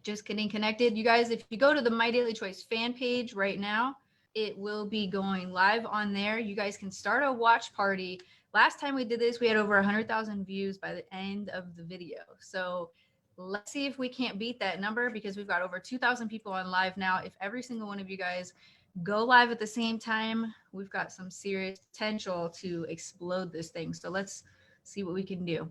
Just getting connected. You guys, if you go to the My Daily Choice fan page right now, it will be going live on there. You guys can start a watch party. Last time we did this, we had over 100,000 views by the end of the video. So let's see if we can't beat that number, because we've got over 2,000 people on live now. If every single one of you guys go live at the same time, we've got some serious potential to explode this thing. So let's see what we can do.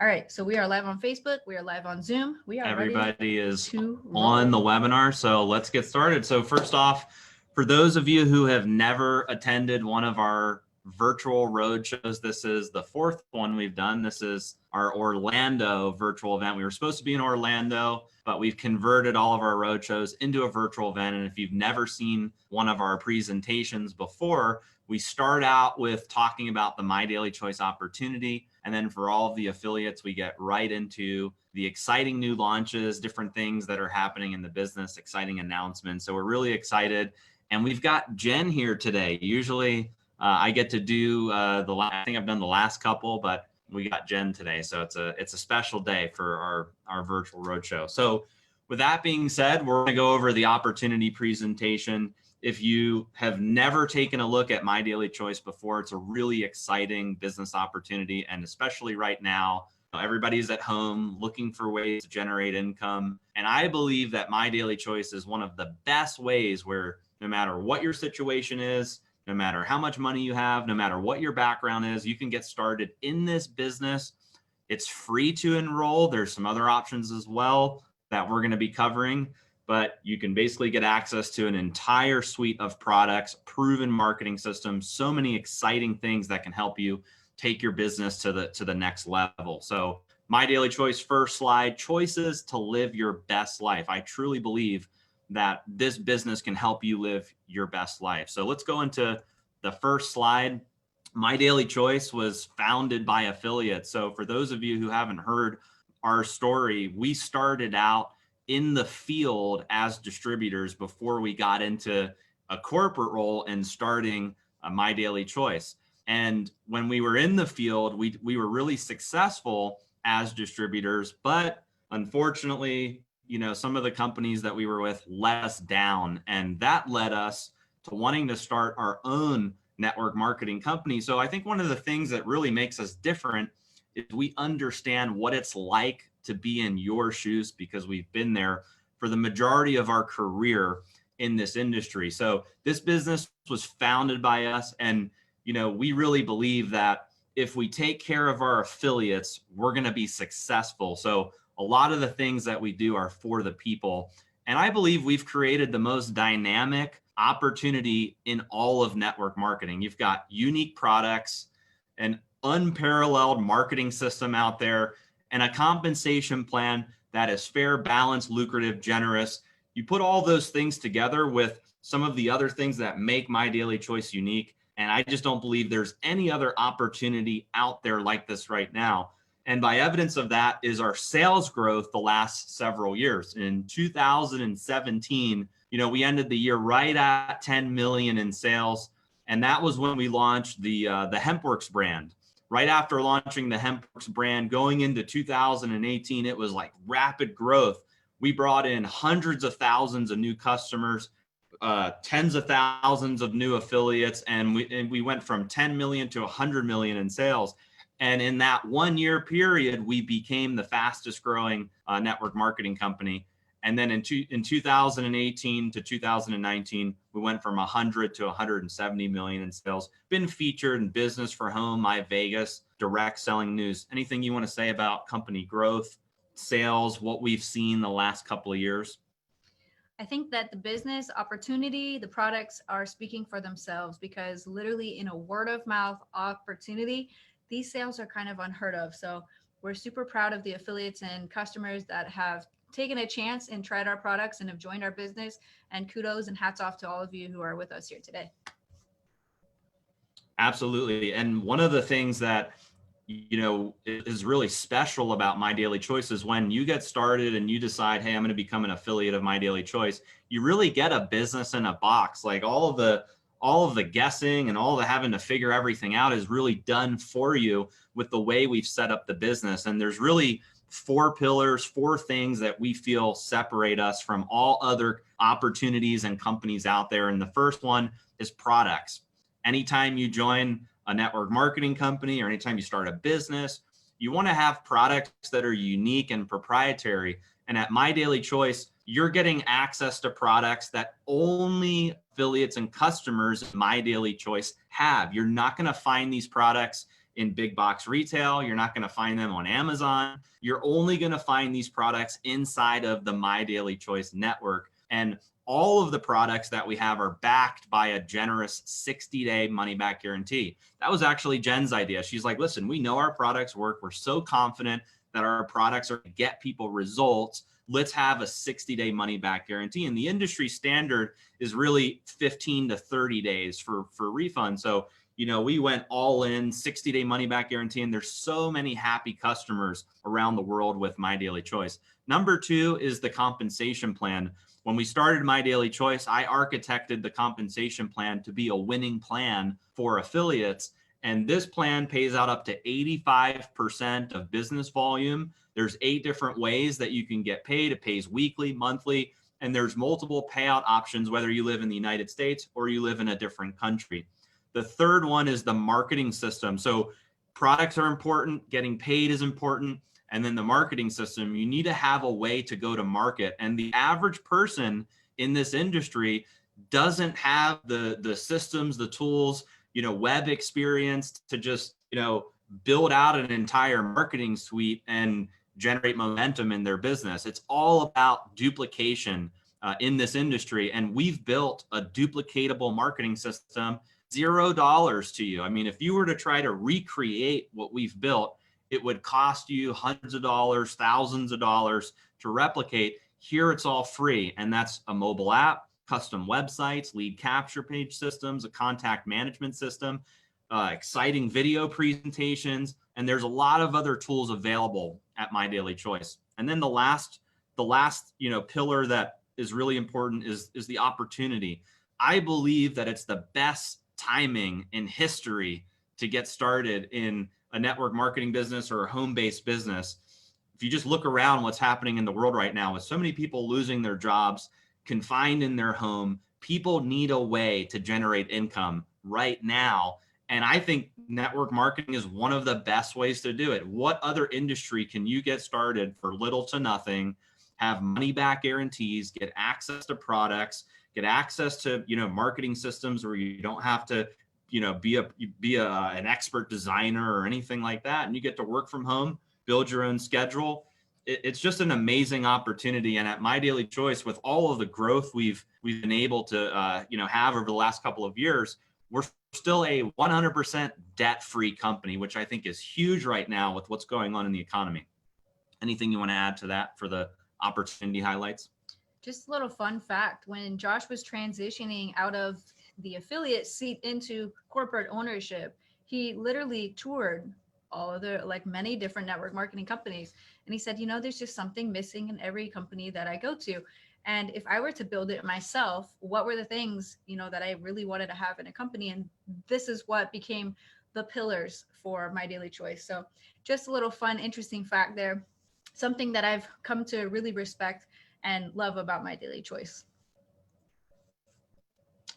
All right, so we are live on Facebook. We are live on Zoom. We are Everybody is to on the webinar, so let's get started. So first off, for those of you who have never attended one of our virtual road shows, this is the fourth one we've done. This is our Orlando virtual event. We were supposed to be in Orlando, but we've converted all of our road shows into a virtual event. And if you've never seen one of our presentations before, we start out with talking about the My Daily Choice opportunity. And then for all of the affiliates, we get right into the exciting new launches, different things that are happening in the business, exciting announcements. So we're really excited. And we've got Jen here today. Usually I get to do I think I've done the last couple, but we got Jen today. So it's a special day for our virtual roadshow. So with that being said, we're gonna go over the opportunity presentation. If you have never taken a look at My Daily Choice before, it's a really exciting business opportunity. And especially right now, everybody's at home looking for ways to generate income. And I believe that My Daily Choice is one of the best ways where no matter what your situation is, no matter how much money you have, no matter what your background is, you can get started in this business. It's free to enroll. There's some other options as well that we're going to be covering, but you can basically get access to an entire suite of products, proven marketing systems, so many exciting things that can help you take your business to the next level. So My Daily Choice, first slide, choices to live your best life. I truly believe that this business can help you live your best life. So let's go into the first slide. My Daily Choice was founded by affiliates. So for those of you who haven't heard our story, we started out in the field as distributors before we got into a corporate role and starting My Daily Choice. And when we were in the field, we were really successful as distributors, but unfortunately, some of the companies that we were with let us down, and that led us to wanting to start our own network marketing company. So I think one of the things that really makes us different is we understand what it's like to be in your shoes, because we've been there for the majority of our career in this industry. So this business was founded by us, and we really believe that if we take care of our affiliates, we're going to be successful. So a lot of the things that we do are for the people. And I believe we've created the most dynamic opportunity in all of network marketing. You've got unique products, an unparalleled marketing system out there, and a compensation plan that is fair, balanced, lucrative, generous. You put all those things together with some of the other things that make My Daily Choice unique, and I just don't believe there's any other opportunity out there like this right now. And by evidence of that is our sales growth the last several years. In 2017, we ended the year right at 10 million in sales. And that was when we launched the HempWorks brand. Right after launching the HempWorks brand, going into 2018, it was like rapid growth. We brought in hundreds of thousands of new customers, tens of thousands of new affiliates, and we went from 10 million to 100 million in sales. And in that 1 year period, we became the fastest growing network marketing company. And then in 2018 to 2019, we went from 100 to 170 million in sales. Been featured in Business for Home, My Vegas, Direct Selling News. Anything you want to say about company growth, sales, what we've seen the last couple of years? I think that the business opportunity, the products are speaking for themselves, because literally in a word of mouth opportunity, these sales are kind of unheard of. So we're super proud of the affiliates and customers that have taken a chance and tried our products and have joined our business. And kudos and hats off to all of you who are with us here today. Absolutely. And one of the things that is really special about My Daily Choice is when you get started and you decide, hey, I'm going to become an affiliate of My Daily Choice, you really get a business in a box. Like all of the guessing and all the having to figure everything out is really done for you with the way we've set up the business. And there's really four pillars, four things that we feel separate us from all other opportunities and companies out there. And the first one is products. Anytime you join a network marketing company or anytime you start a business, you want to have products that are unique and proprietary. And at My Daily Choice, you're getting access to products that only affiliates and customers of My Daily Choice have. You're not going to find these products in big box retail. You're not going to find them on Amazon. You're only going to find these products inside of the My Daily Choice network. And all of the products that we have are backed by a generous 60-day money-back guarantee. That was actually Jen's idea. She's like, listen, we know our products work. We're so confident that our products are going to get people results. Let's have a 60-day money-back guarantee. And the industry standard is really 15 to 30 days for refund. So, we went all in, 60-day money-back guarantee, and there's so many happy customers around the world with My Daily Choice. Number two is the compensation plan. When we started My Daily Choice, I architected the compensation plan to be a winning plan for affiliates. And this plan pays out up to 85% of business volume. There's 8 different ways that you can get paid. It pays weekly, monthly, and there's multiple payout options, whether you live in the United States or you live in a different country. The third one is the marketing system. So products are important, getting paid is important. And then the marketing system, you need to have a way to go to market. And the average person in this industry doesn't have the systems, the tools, web experience to just, build out an entire marketing suite and generate momentum in their business. It's all about duplication in this industry. And we've built a duplicatable marketing system, $0 to you. I mean, if you were to try to recreate what we've built, it would cost you hundreds of dollars, thousands of dollars to replicate. Here, it's all free. And that's a mobile app, custom websites, lead capture page systems, a contact management system, exciting video presentations. And there's a lot of other tools available at My Daily Choice. And then the last pillar that is really important is the opportunity. I believe that it's the best timing in history to get started in a network marketing business or a home-based business. If you just look around what's happening in the world right now with so many people losing their jobs, confined in their home, people need a way to generate income right now. And I think network marketing is one of the best ways to do it. What other industry can you get started for little to nothing, have money back guarantees, get access to products, get access to, marketing systems where you don't have to be an expert designer or anything like that, and you get to work from home, build your own schedule. It's just an amazing opportunity. And at My Daily Choice, with all of the growth we've been able to have over the last couple of years, we're still a 100% debt-free company, which I think is huge right now with what's going on in the economy. Anything you want to add to that for the opportunity highlights? Just a little fun fact: when Josh was transitioning out of the affiliate seat into corporate ownership, he literally toured all of the many different network marketing companies. And he said, there's just something missing in every company that I go to. And if I were to build it myself, what were the things, that I really wanted to have in a company? And this is what became the pillars for My Daily Choice. So just a little fun, interesting fact there. Something that I've come to really respect and love about My Daily Choice.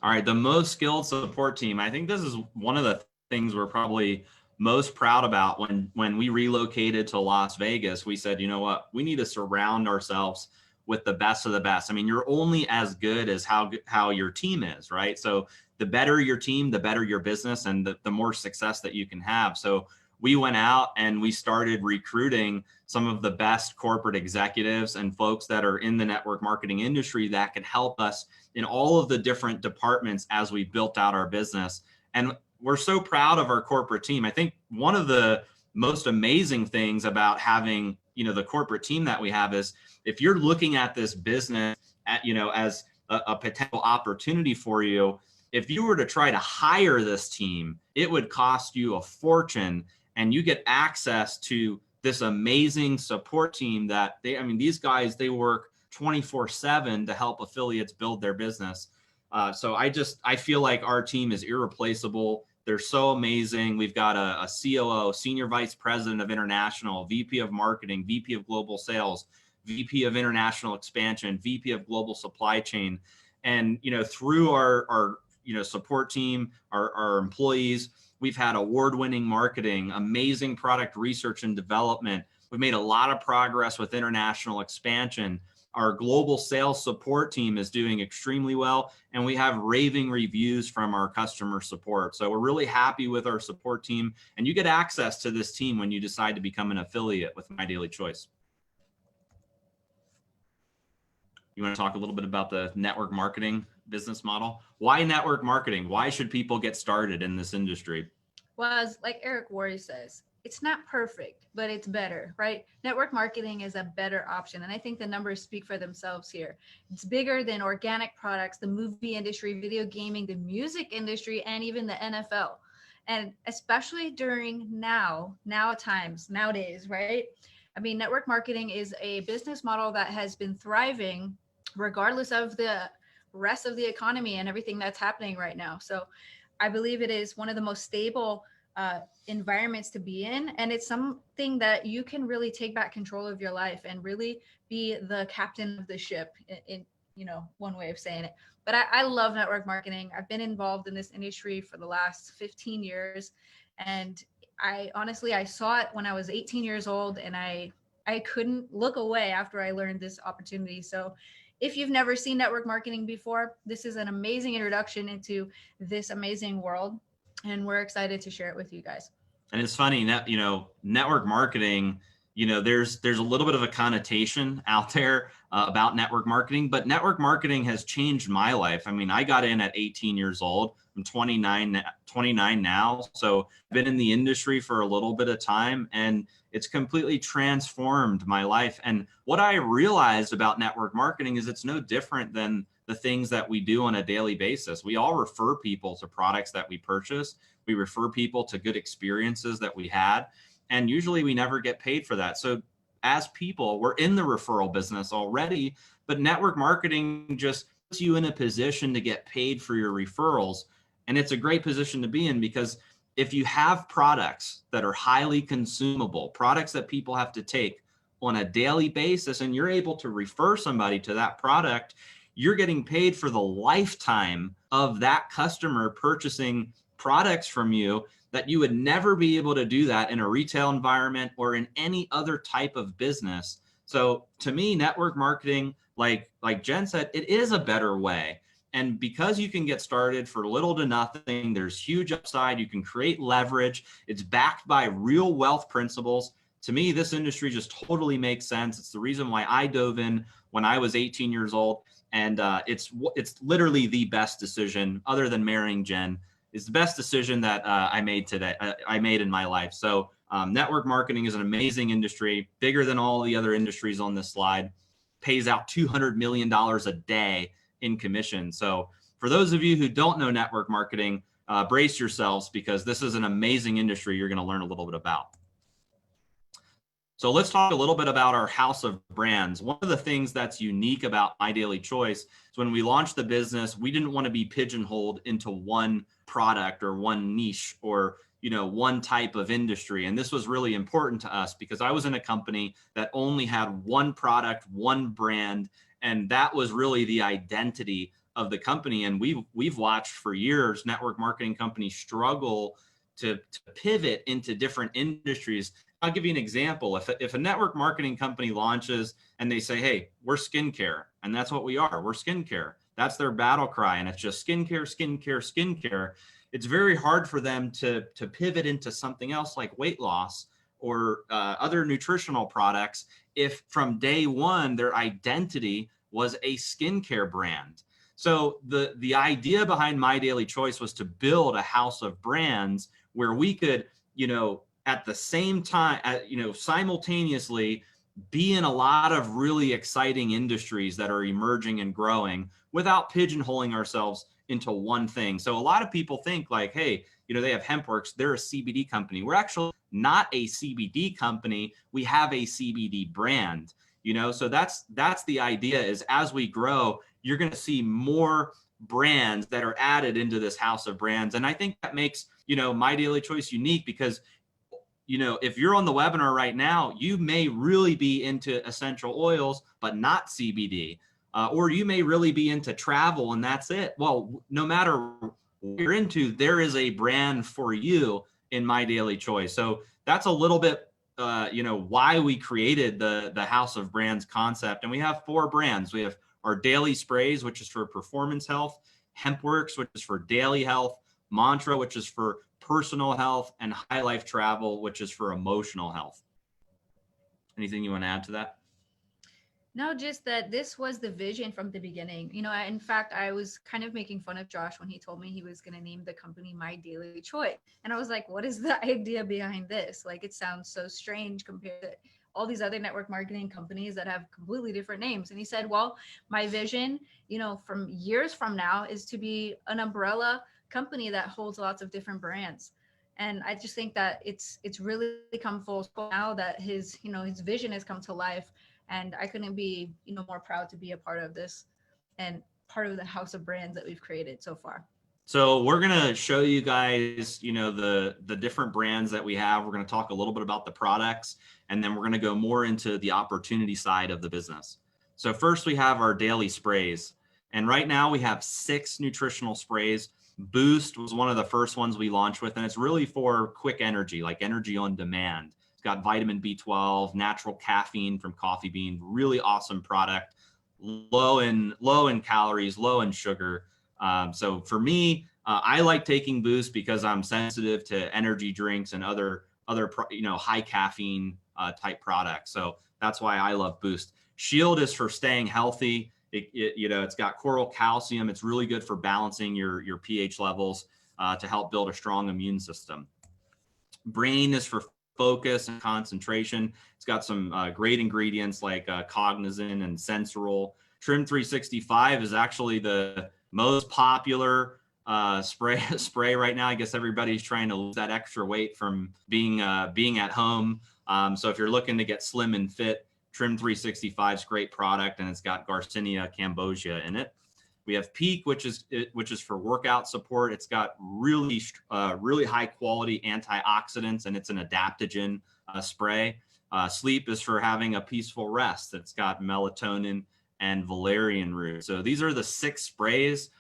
All right, the most skilled support team. I think this is one of the things we're probably most proud about. When we relocated to Las Vegas, we said, you know what, we need to surround ourselves with the best of the best. I mean, you're only as good as how your team is, right? So the better your team, the better your business, and the more success that you can have. So we went out and we started recruiting some of the best corporate executives and folks that are in the network marketing industry that can help us in all of the different departments as we built out our business. And we're so proud of our corporate team. I think one of the most amazing things about having, the corporate team that we have is if you're looking at this business as a potential opportunity for you, if you were to try to hire this team, it would cost you a fortune. And you get access to this amazing support team that these guys, they work 24/7 to help affiliates build their business. So I feel like our team is irreplaceable. They're so amazing. We've got a COO, Senior Vice President of International, VP of Marketing, VP of Global Sales, VP of International Expansion, VP of Global Supply Chain. And, through our support team, our employees, we've had award-winning marketing, amazing product research and development. We've made a lot of progress with international expansion. Our global sales support team is doing extremely well, and we have raving reviews from our customer support. So we're really happy with our support team, and you get access to this team when you decide to become an affiliate with My Daily Choice. You want to talk a little bit about the network marketing business model? Why network marketing? Why should people get started in this industry? Well, as like Eric Worre says, it's not perfect, but it's better, right? Network marketing is a better option. And I think the numbers speak for themselves here. It's bigger than organic products, the movie industry, video gaming, the music industry, and even the NFL. And especially during nowadays, right? I mean, network marketing is a business model that has been thriving regardless of the rest of the economy and everything that's happening right now. So I believe it is one of the most stable environments to be in, and it's something that you can really take back control of your life and really be the captain of the ship in one way of saying it. But I love network marketing. I've been involved in this industry for the last 15 years, and I saw it when I was 18 years old, and I couldn't look away after I learned this opportunity. So if you've never seen network marketing before, this is an amazing introduction into this amazing world, and we're excited to share it with you guys. And it's funny, network marketing, there's a little bit of a connotation out there about network marketing, but network marketing has changed my life. I mean, I got in at 18 years old. I'm 29 now. So I've been in the industry for a little bit of time, and it's completely transformed my life. And what I realized about network marketing is it's no different than the things that we do on a daily basis. We all refer people to products that we purchase. We refer people to good experiences that we had. And usually we never get paid for that. So as people, we're in the referral business already, but network marketing just puts you in a position to get paid for your referrals. And it's a great position to be in, because if you have products that are highly consumable, products that people have to take on a daily basis, and you're able to refer somebody to that product, you're getting paid for the lifetime of that customer purchasing products from you, that you would never be able to do that in a retail environment or in any other type of business. So to me, network marketing, like Jen said, it is a better way. And because you can get started for little to nothing, there's huge upside. You can create leverage. It's backed by real wealth principles. To me, this industry just totally makes sense. It's the reason why I dove in when I was 18 years old. And it's literally the best decision, other than marrying Jen. It's the best decision that I made in my life. So network marketing is an amazing industry, bigger than all the other industries on this slide, pays out $200 million a day in commission. So for those of you who don't know network marketing, brace yourselves, because this is an amazing industry you're going to learn a little bit about. So let's talk a little bit about our house of brands. One of the things that's unique about My Daily Choice is when we launched the business, we didn't want to be pigeonholed into one product or one niche or one type of industry. And this was really important to us, because I was in a company that only had one product, one brand, and that was really the identity of the company. And we've watched for years network marketing companies struggle to pivot into different industries. I'll give you an example. If a network marketing company launches and they say, hey, we're skincare, and that's what we are, we're skincare. That's their battle cry. And it's just skincare, skincare, skincare. It's very hard for them to pivot into something else like weight loss or other nutritional products if from day one their identity was a skincare brand. So the idea behind My Daily Choice was to build a house of brands where we could, at the same time, simultaneously be in a lot of really exciting industries that are emerging and growing without pigeonholing ourselves into one thing. So a lot of people think like, hey, they have HempWorks, they're a CBD company. We're actually not a CBD company. We have a CBD brand, so that's the idea, is as we grow, you're going to see more brands that are added into this house of brands. And I think that makes My Daily Choice unique because, if you're on the webinar right now, you may really be into essential oils, but not CBD. Or you may really be into travel and that's it. Well, no matter what you're into, there is a brand for you in My Daily Choice. So that's a little bit, why we created the House of Brands concept. And we have 4 brands. We have our Daily Sprays, which is for performance health, HempWorks, which is for daily health, Mantra, which is for personal health, and High Life Travel, which is for emotional health. Anything you want to add to that? No, just that this was the vision from the beginning. In fact, I was kind of making fun of Josh when he told me he was going to name the company My Daily Choice. And I was like, what is the idea behind this? Like, it sounds so strange compared to all these other network marketing companies that have completely different names. And he said, well, my vision, from years from now is to be an umbrella company that holds lots of different brands. And I just think that it's really come full circle now that his vision has come to life. And I couldn't be, more proud to be a part of this and part of the house of brands that we've created so far. So we're going to show you guys, the different brands that we have. We're going to talk a little bit about the products, and then we're going to go more into the opportunity side of the business. So first we have our daily sprays. And right now we have 6 nutritional sprays. Boost was one of the first ones we launched with, and it's really for quick energy, like energy on demand. It's got vitamin B12, natural caffeine from coffee bean, really awesome product, low in calories, low in sugar. So for me, I like taking Boost because I'm sensitive to energy drinks and other high caffeine type products. So that's why I love Boost. Shield is for staying healthy. It's got coral calcium. It's really good for balancing your pH levels to help build a strong immune system. Brain is for focus and concentration. It's got some great ingredients like cognizin and sensoril. Trim 365 is actually the most popular spray right now. I guess everybody's trying to lose that extra weight from being at home. So if you're looking to get slim and fit, Trim 365 is a great product, and it's got Garcinia cambogia in it. We have Peak, which is for workout support. It's got really high quality antioxidants, and it's an adaptogen spray. Sleep is for having a peaceful rest. It's got melatonin and valerian root. So these are the 6 sprays.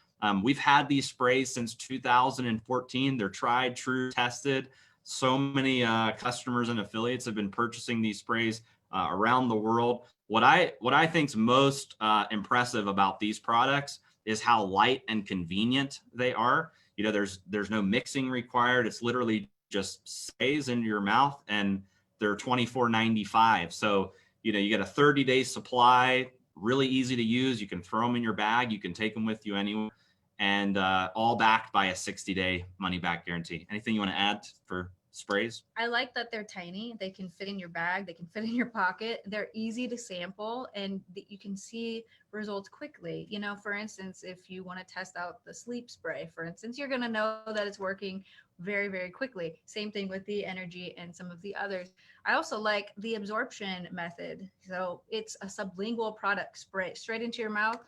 We've had these sprays since 2014. They're tried, true, tested. So many customers and affiliates have been purchasing these sprays around the world. What I think is most impressive about these products is how light and convenient they are. There's no mixing required. It's literally just stays in your mouth, and they're $24.95. So you get a 30-day supply, really easy to use. You can throw them in your bag. You can take them with you anywhere, and all backed by a 60-day money-back guarantee. Anything you want to add for sprays? I like that they're tiny. They can fit in your bag. They can fit in your pocket. They're easy to sample, and you can see results quickly. For instance, if you want to test out the sleep spray, for instance, you're going to know that it's working very, very quickly. Same thing with the energy and some of the others. I also like the absorption method. So it's a sublingual product, spray straight into your mouth.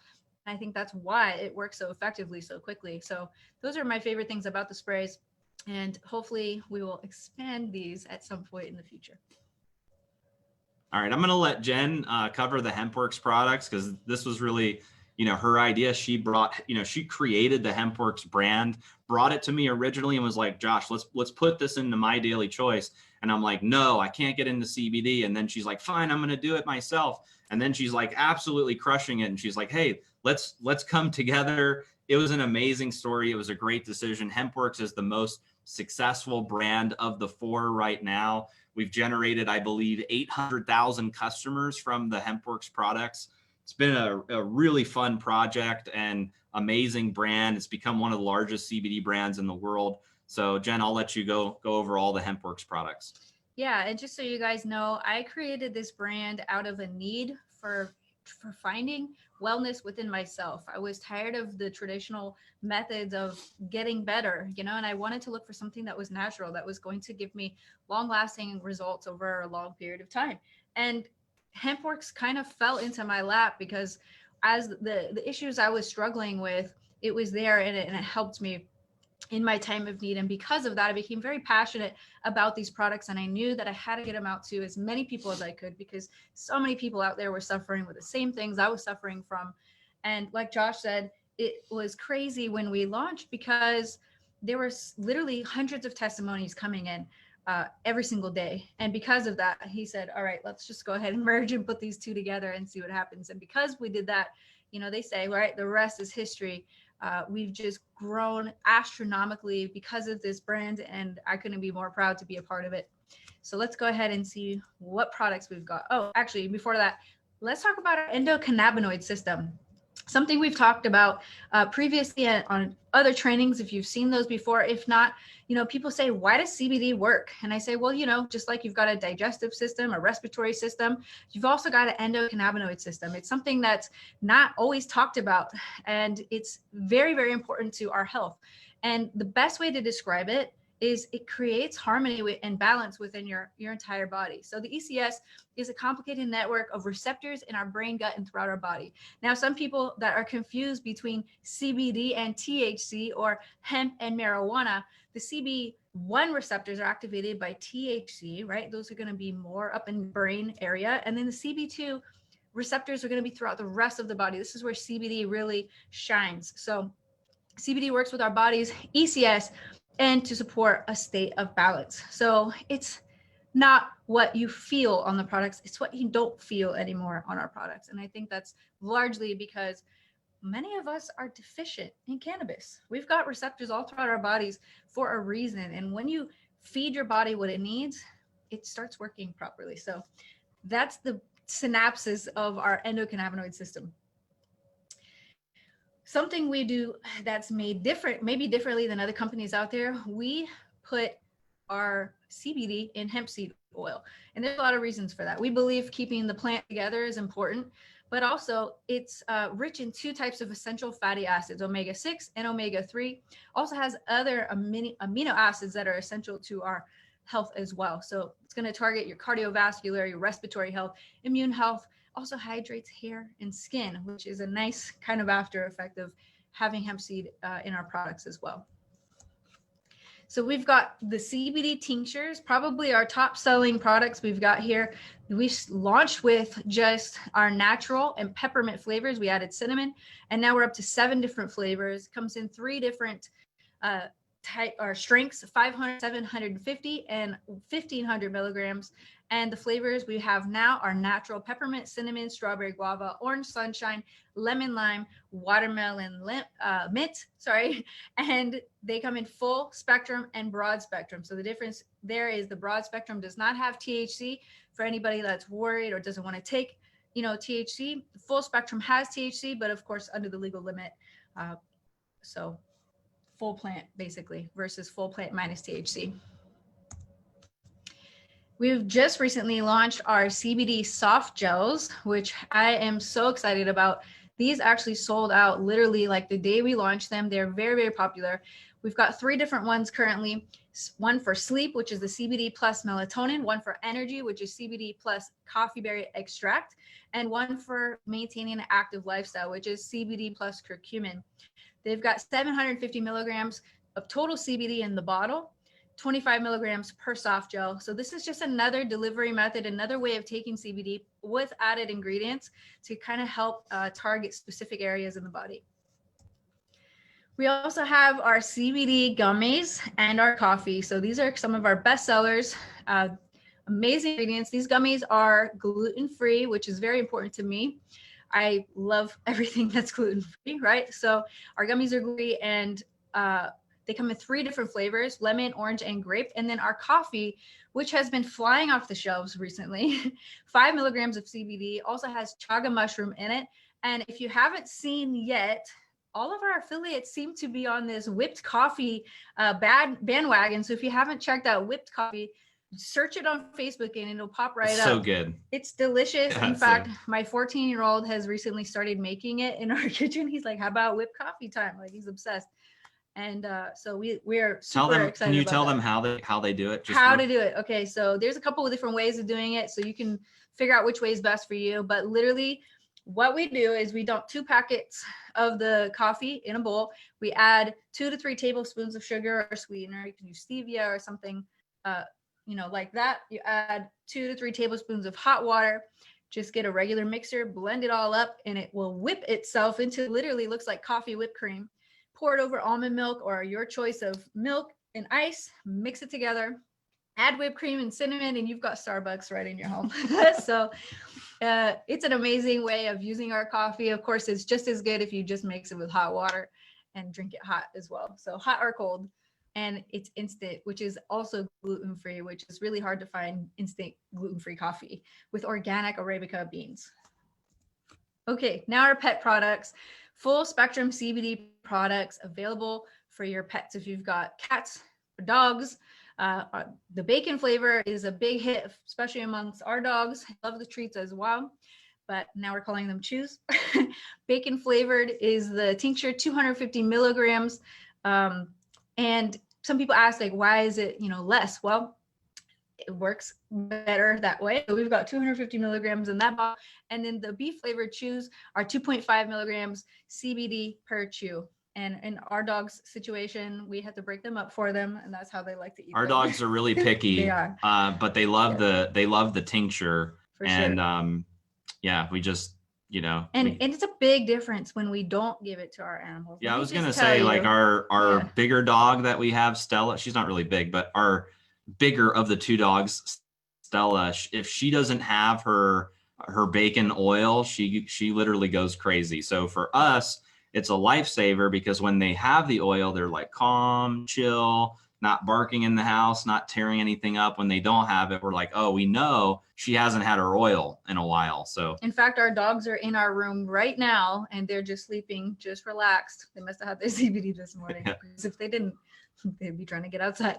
I think that's why it works so effectively, so quickly. So those are my favorite things about the sprays. And hopefully we will expand these at some point in the future. All right, I'm going to let Jen cover the HempWorks products, because this was really, her idea. She created the HempWorks brand, brought it to me originally, and was like, Josh, let's put this into My Daily Choice. And I'm like, no, I can't get into CBD. And then she's like, fine, I'm going to do it myself. And then she's like, absolutely crushing it. And she's like, hey, let's come together. It was an amazing story. It was a great decision. HempWorks is the most successful brand of the 4 right now. We've generated, I believe, 800,000 customers from the HempWorks products. It's been a really fun project and amazing brand. It's become one of the largest CBD brands in the world. So Jen, I'll let you go over all the HempWorks products. Yeah, and just so you guys know, I created this brand out of a need for finding wellness within myself. I was tired of the traditional methods of getting better, and I wanted to look for something that was natural, that was going to give me long-lasting results over a long period of time. And HempWorks kind of fell into my lap because as the issues I was struggling with, it was there, and it helped me in my time of need. And because of that, I became very passionate about these products. And I knew that I had to get them out to as many people as I could, because so many people out there were suffering with the same things I was suffering from. And like Josh said, it was crazy when we launched, because there were literally hundreds of testimonies coming in every single day. And because of that, he said, all right, let's just go ahead and merge and put these two together and see what happens. And because we did that, you know, they say, right, the rest is history. We've just grown astronomically because of this brand, and I couldn't be more proud to be a part of it. So let's go ahead and see what products we've got. Oh, actually, before that, let's talk about our endocannabinoid system. Something we've talked about previously on other trainings, if you've seen those before. If not, you know, people say, why does CBD work? And I say, well, you know, just like you've got a digestive system, a respiratory system, you've also got an endocannabinoid system. It's something that's not always talked about, and it's very, very important to our health. And the best way to describe it is it creates harmony and balance within your entire body. So the ECS is a complicated network of receptors in our brain, gut, and throughout our body. Now, some people that are confused between CBD and THC, or hemp and marijuana, the CB1 receptors are activated by THC, right? Those are going to be more up in the brain area. And then the CB2 receptors are going to be throughout the rest of the body. This is where CBD really shines. So CBD works with our body's ECS and to support a state of balance. So it's not what you feel on the products, it's what you don't feel anymore on our products. And I think that's largely because many of us are deficient in cannabis. We've got receptors all throughout our bodies for a reason. And when you feed your body what it needs, it starts working properly. So that's the synapses of our endocannabinoid system. Something we do that's made different, maybe differently than other companies out there, we put our CBD in hemp seed oil. And there's a lot of reasons for that. We believe keeping the plant together is important, but also it's rich in two types of essential fatty acids, omega-6 and omega-3. Also has other amino acids that are essential to our health as well. So it's going to target your cardiovascular, your respiratory health, immune health. Also hydrates hair and skin, which is a nice kind of after effect of having hemp seed in our products as well. So we've got the CBD tinctures, probably our top selling products we've got here. We launched with just our natural and peppermint flavors. We added cinnamon, and now we're up to 7 different flavors. Comes in 3 different type or strengths, 500, 750, and 1500 milligrams. And the flavors we have now are natural peppermint, cinnamon, strawberry guava, orange sunshine, lemon lime, watermelon mint, and they come in full spectrum and broad spectrum. So the difference there is the broad spectrum does not have THC. For anybody that's worried or doesn't want to take, you know, THC, the full spectrum has THC, but of course under the legal limit. So full plant basically versus full plant minus THC. We've just recently launched our CBD soft gels, which I am so excited about. These actually sold out literally like the day we launched them. They're very, very popular. We've got 3 different ones currently. One for sleep, which is the CBD plus melatonin. One for energy, which is CBD plus coffee berry extract. And one for maintaining an active lifestyle, which is CBD plus curcumin. They've got 750 milligrams of total CBD in the bottle, 25 milligrams per soft gel. So this is just another delivery method, another way of taking CBD with added ingredients to kind of help target specific areas in the body. We also have our CBD gummies and our coffee. So these are some of our best sellers, amazing ingredients. These gummies are gluten-free, which is very important to me. I love everything that's gluten-free, right? So our gummies are gluten-free, and they come in 3 different flavors, lemon, orange, and grape. And then our coffee, which has been flying off the shelves recently, 5 milligrams of CBD, also has chaga mushroom in it. And if you haven't seen yet, all of our affiliates seem to be on this whipped coffee bandwagon. So if you haven't checked out whipped coffee, search it on Facebook and it'll pop right up. So good. It's delicious. Yeah, in fact, my 14-year-old has recently started making it in our kitchen. He's like, how about whipped coffee time? Like, he's obsessed. And so we're super excited. Can you about tell that. them how they do it? How to do it. Okay, so there's a couple of different ways of doing it, so you can figure out which way is best for you. But literally, what we do is we dump 2 packets of the coffee in a bowl. We add 2 to 3 tablespoons of sugar or sweetener. You can use stevia or something, like that. You add 2 to 3 tablespoons of hot water. Just get a regular mixer, blend it all up, and it will whip itself into literally looks like coffee whipped cream. Pour it over almond milk or your choice of milk and ice, mix it together, add whipped cream and cinnamon, and you've got Starbucks right in your home. So it's an amazing way of using our coffee. Of course, it's just as good if you just mix it with hot water and drink it hot as well. So hot or cold. And it's instant, which is also gluten-free, which is really hard to find instant gluten-free coffee with organic Arabica beans. Okay, now our pet products. Full spectrum CBD products available for your pets if you've got cats or dogs. The bacon flavor is a big hit, especially amongst our dogs. Love the treats as well, but now we're calling them chews. Bacon flavored is the tincture, 250 milligrams. And some people ask, like, why is it, less? Well, it works better that way. So we've got 250 milligrams in that bottle. And then the beef flavored chews are 2.5 milligrams CBD per chew. And in our dog's situation, we had to break them up for them, and that's how they like to eat. Our dogs are really picky. They are. But they love the tincture. For and sure. We just, and it's a big difference when we don't give it to our animals. I was gonna say, like, our bigger dog that we have, Stella, she's not really big, but our bigger of the 2 dogs, Stella, if she doesn't have her bacon oil, she literally goes crazy. So for us, it's a lifesaver because when they have the oil, they're like calm, chill, not barking in the house, not tearing anything up. When they don't have it, we're like, oh, we know she hasn't had her oil in a while. So in fact, our dogs are in our room right now and they're just sleeping, just relaxed. They must have had their CBD this morning. Because if they didn't, they'd be trying to get outside.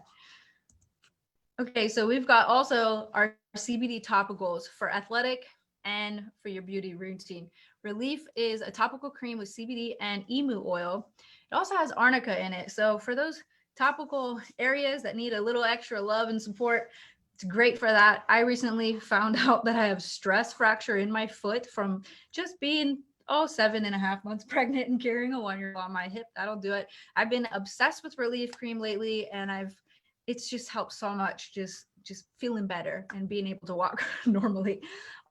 Okay, so we've got also our CBD topicals for athletic and for your beauty routine. Relief is a topical cream with CBD and emu oil. It also has arnica in it. So for those topical areas that need a little extra love and support, it's great for that. I recently found out that I have stress fracture in my foot from just being 7.5 months pregnant and carrying a 1-year-old on my hip. That'll do it. I've been obsessed with Relief cream lately, and it's just helped so much, just feeling better and being able to walk normally.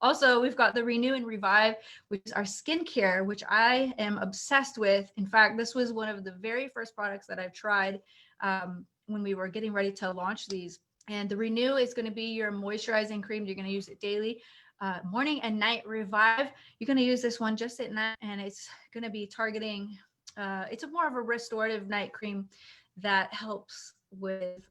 Also, we've got the Renew and Revive, which is our skincare, which I am obsessed with. In fact, this was one of the very first products that I've tried when we were getting ready to launch these. And the Renew is going to be your moisturizing cream. You're going to use it daily, morning and night. Revive, you're going to use this one just at night, and it's going to be targeting, it's a more of a restorative night cream that helps with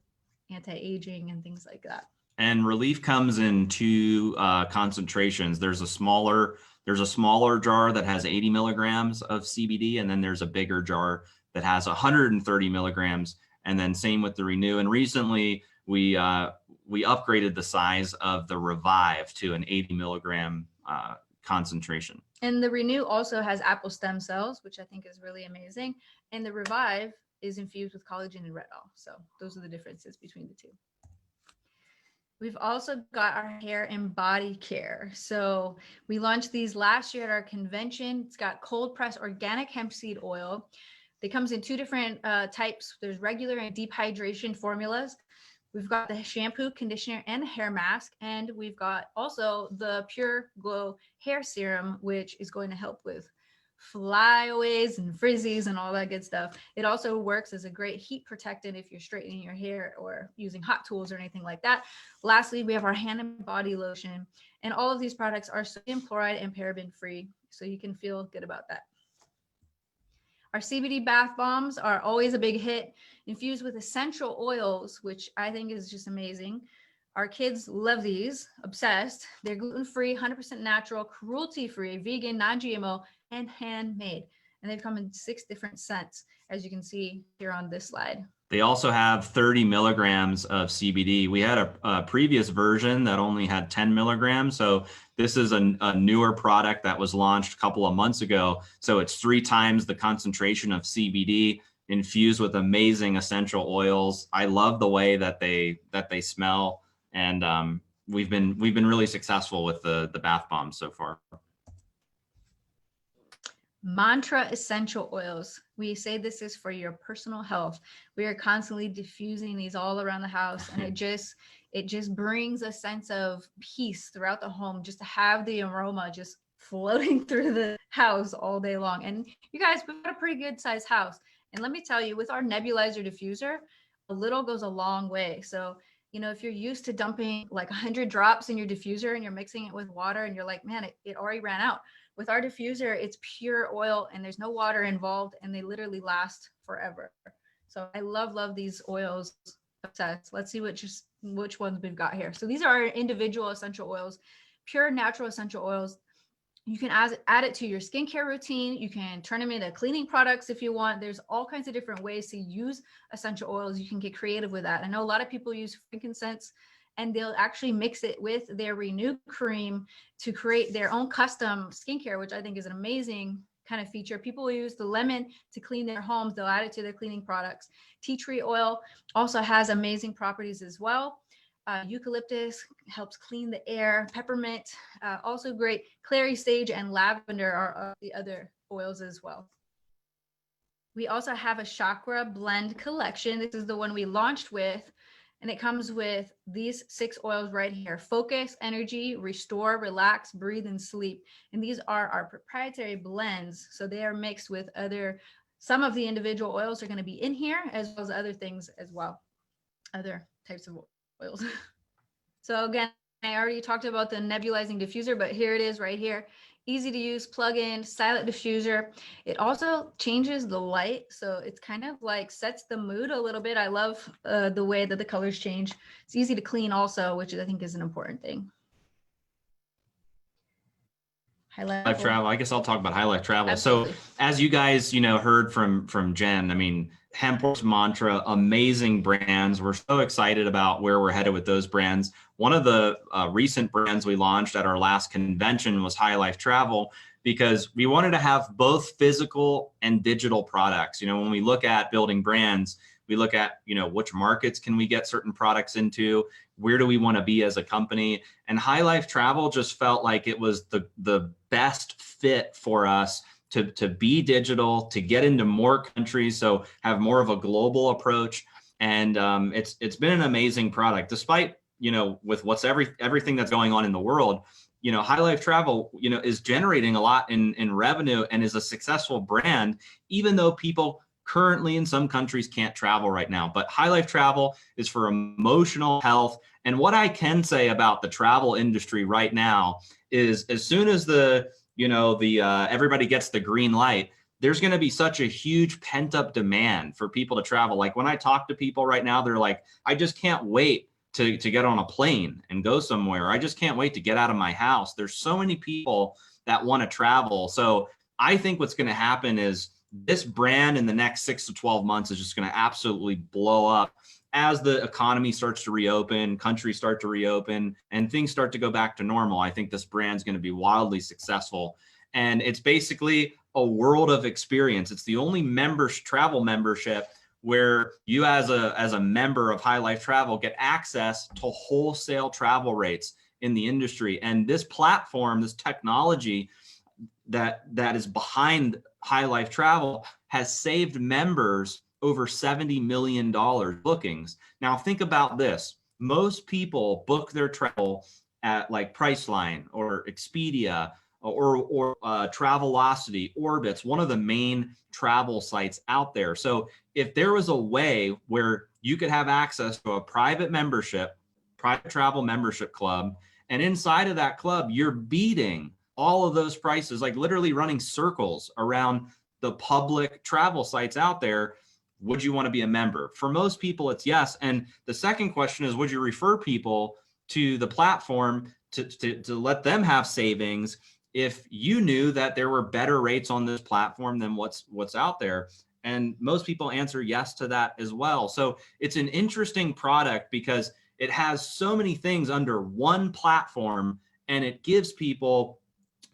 anti-aging and things like that. And Relief comes in 2 concentrations. There's a smaller jar that has 80 milligrams of CBD, and then there's a bigger jar that has 130 milligrams. And then same with the Renew. And recently we upgraded the size of the Revive to an 80 milligram concentration. And the Renew also has apple stem cells, which I think is really amazing. And the Revive is infused with collagen and retinol. So those are the differences between the 2. We've also got our hair and body care. So we launched these last year at our convention. It's got cold pressed organic hemp seed oil. It comes in 2 different types. There's regular and deep hydration formulas. We've got the shampoo, conditioner, and hair mask. And we've got also the Pure Glow hair serum, which is going to help with flyaways and frizzies and all that good stuff. It also works as a great heat protectant if you're straightening your hair or using hot tools or anything like that. Lastly, we have our hand and body lotion, and all of these products are sodium chloride and paraben free, so you can feel good about that. Our CBD bath bombs are always a big hit, infused with essential oils, which I think is just amazing. Our kids love these, obsessed. They're gluten-free, 100% natural, cruelty-free, vegan, non-GMO, and handmade. And they've come in 6 different scents, as you can see here on this slide. They also have 30 milligrams of CBD. We had a previous version that only had 10 milligrams. So this is a newer product that was launched a couple of months ago. So it's 3 times the concentration of CBD infused with amazing essential oils. I love the way that they smell. And we've been really successful with the bath bombs so far. Mantra essential oils. We say this is for your personal health. We are constantly diffusing these all around the house, and it just brings a sense of peace throughout the home just to have the aroma just floating through the house all day long. And you guys, we've got a pretty good sized house. And let me tell you, with our nebulizer diffuser, a little goes a long way. So, you know, if you're used to dumping like 100 drops in your diffuser and you're mixing it with water and you're like, man, it already ran out. With our diffuser, it's pure oil and there's no water involved, and they literally last forever. So I love these oils. Obsessed. Let's see which ones we've got here. So these are our individual essential oils, pure natural essential oils. You can add it to your skincare routine. You can turn them into cleaning products if you want. There's all kinds of different ways to use essential oils. You can get creative with that. I know a lot of people use frankincense, and they'll actually mix it with their Renew cream to create their own custom skincare, which I think is an amazing kind of feature. People use the lemon to clean their homes. They'll add it to their cleaning products. Tea tree oil also has amazing properties as well. Eucalyptus helps clean the air. Peppermint, also great. Clary sage and lavender are the other oils as well. We also have a chakra blend collection. This is the one we launched with, and it comes with these 6 oils right here: focus, energy, restore, relax, breathe, and sleep. And these are our proprietary blends. So they are mixed with some of the individual oils are going to be in here, as well as other things as well, other types of oils. So again, I already talked about the nebulizing diffuser, but here it is right here. Easy to use, plug in, silent diffuser. It also changes the light. So it's kind of like sets the mood a little bit. I love the way that the colors change. It's easy to clean also, which I think is an important thing. High Life Travel. I guess I'll talk about High Life Travel. Absolutely. So as you guys, heard from Jen, I mean, Hempworks, Mantra, amazing brands. We're so excited about where we're headed with those brands. One of the recent brands we launched at our last convention was High Life Travel, because we wanted to have both physical and digital products. When we look at building brands, we look at, which markets can we get certain products into? Where do we want to be as a company? And High Life Travel just felt like it was the best fit for us to be digital, to get into more countries, so have more of a global approach. And it's been an amazing product, despite, with everything that's going on in the world. High Life Travel, is generating a lot in revenue and is a successful brand, even though people currently in some countries can't travel right now. But High Life Travel is for emotional health. And what I can say about the travel industry right now is, as soon as everybody gets the green light, there's going to be such a huge pent up demand for people to travel. Like when I talk to people right now, they're like, I just can't wait to get on a plane and go somewhere. I just can't wait to get out of my house. There's so many people that want to travel. So I think what's going to happen is this brand in the next 6 to 12 months is just going to absolutely blow up as the economy starts to reopen, countries start to reopen, and things start to go back to normal. I think this brand's going to be wildly successful. And it's basically a world of experience. It's the only travel membership where you as a member of High Life Travel get access to wholesale travel rates in the industry. And this platform, this technology that is behind High Life Travel has saved members over $70 million bookings. Now think about this. Most people book their travel at like Priceline or Expedia or Travelocity, Orbitz, one of the main travel sites out there. So if there was a way where you could have access to a private travel membership club, and inside of that club, you're beating all of those prices, like literally running circles around the public travel sites out there, would you want to be a member? For most people, it's yes. And the second question is, would you refer people to the platform to let them have savings if you knew that there were better rates on this platform than what's out there? And most people answer yes to that as well. So it's an interesting product because it has so many things under one platform, and it gives people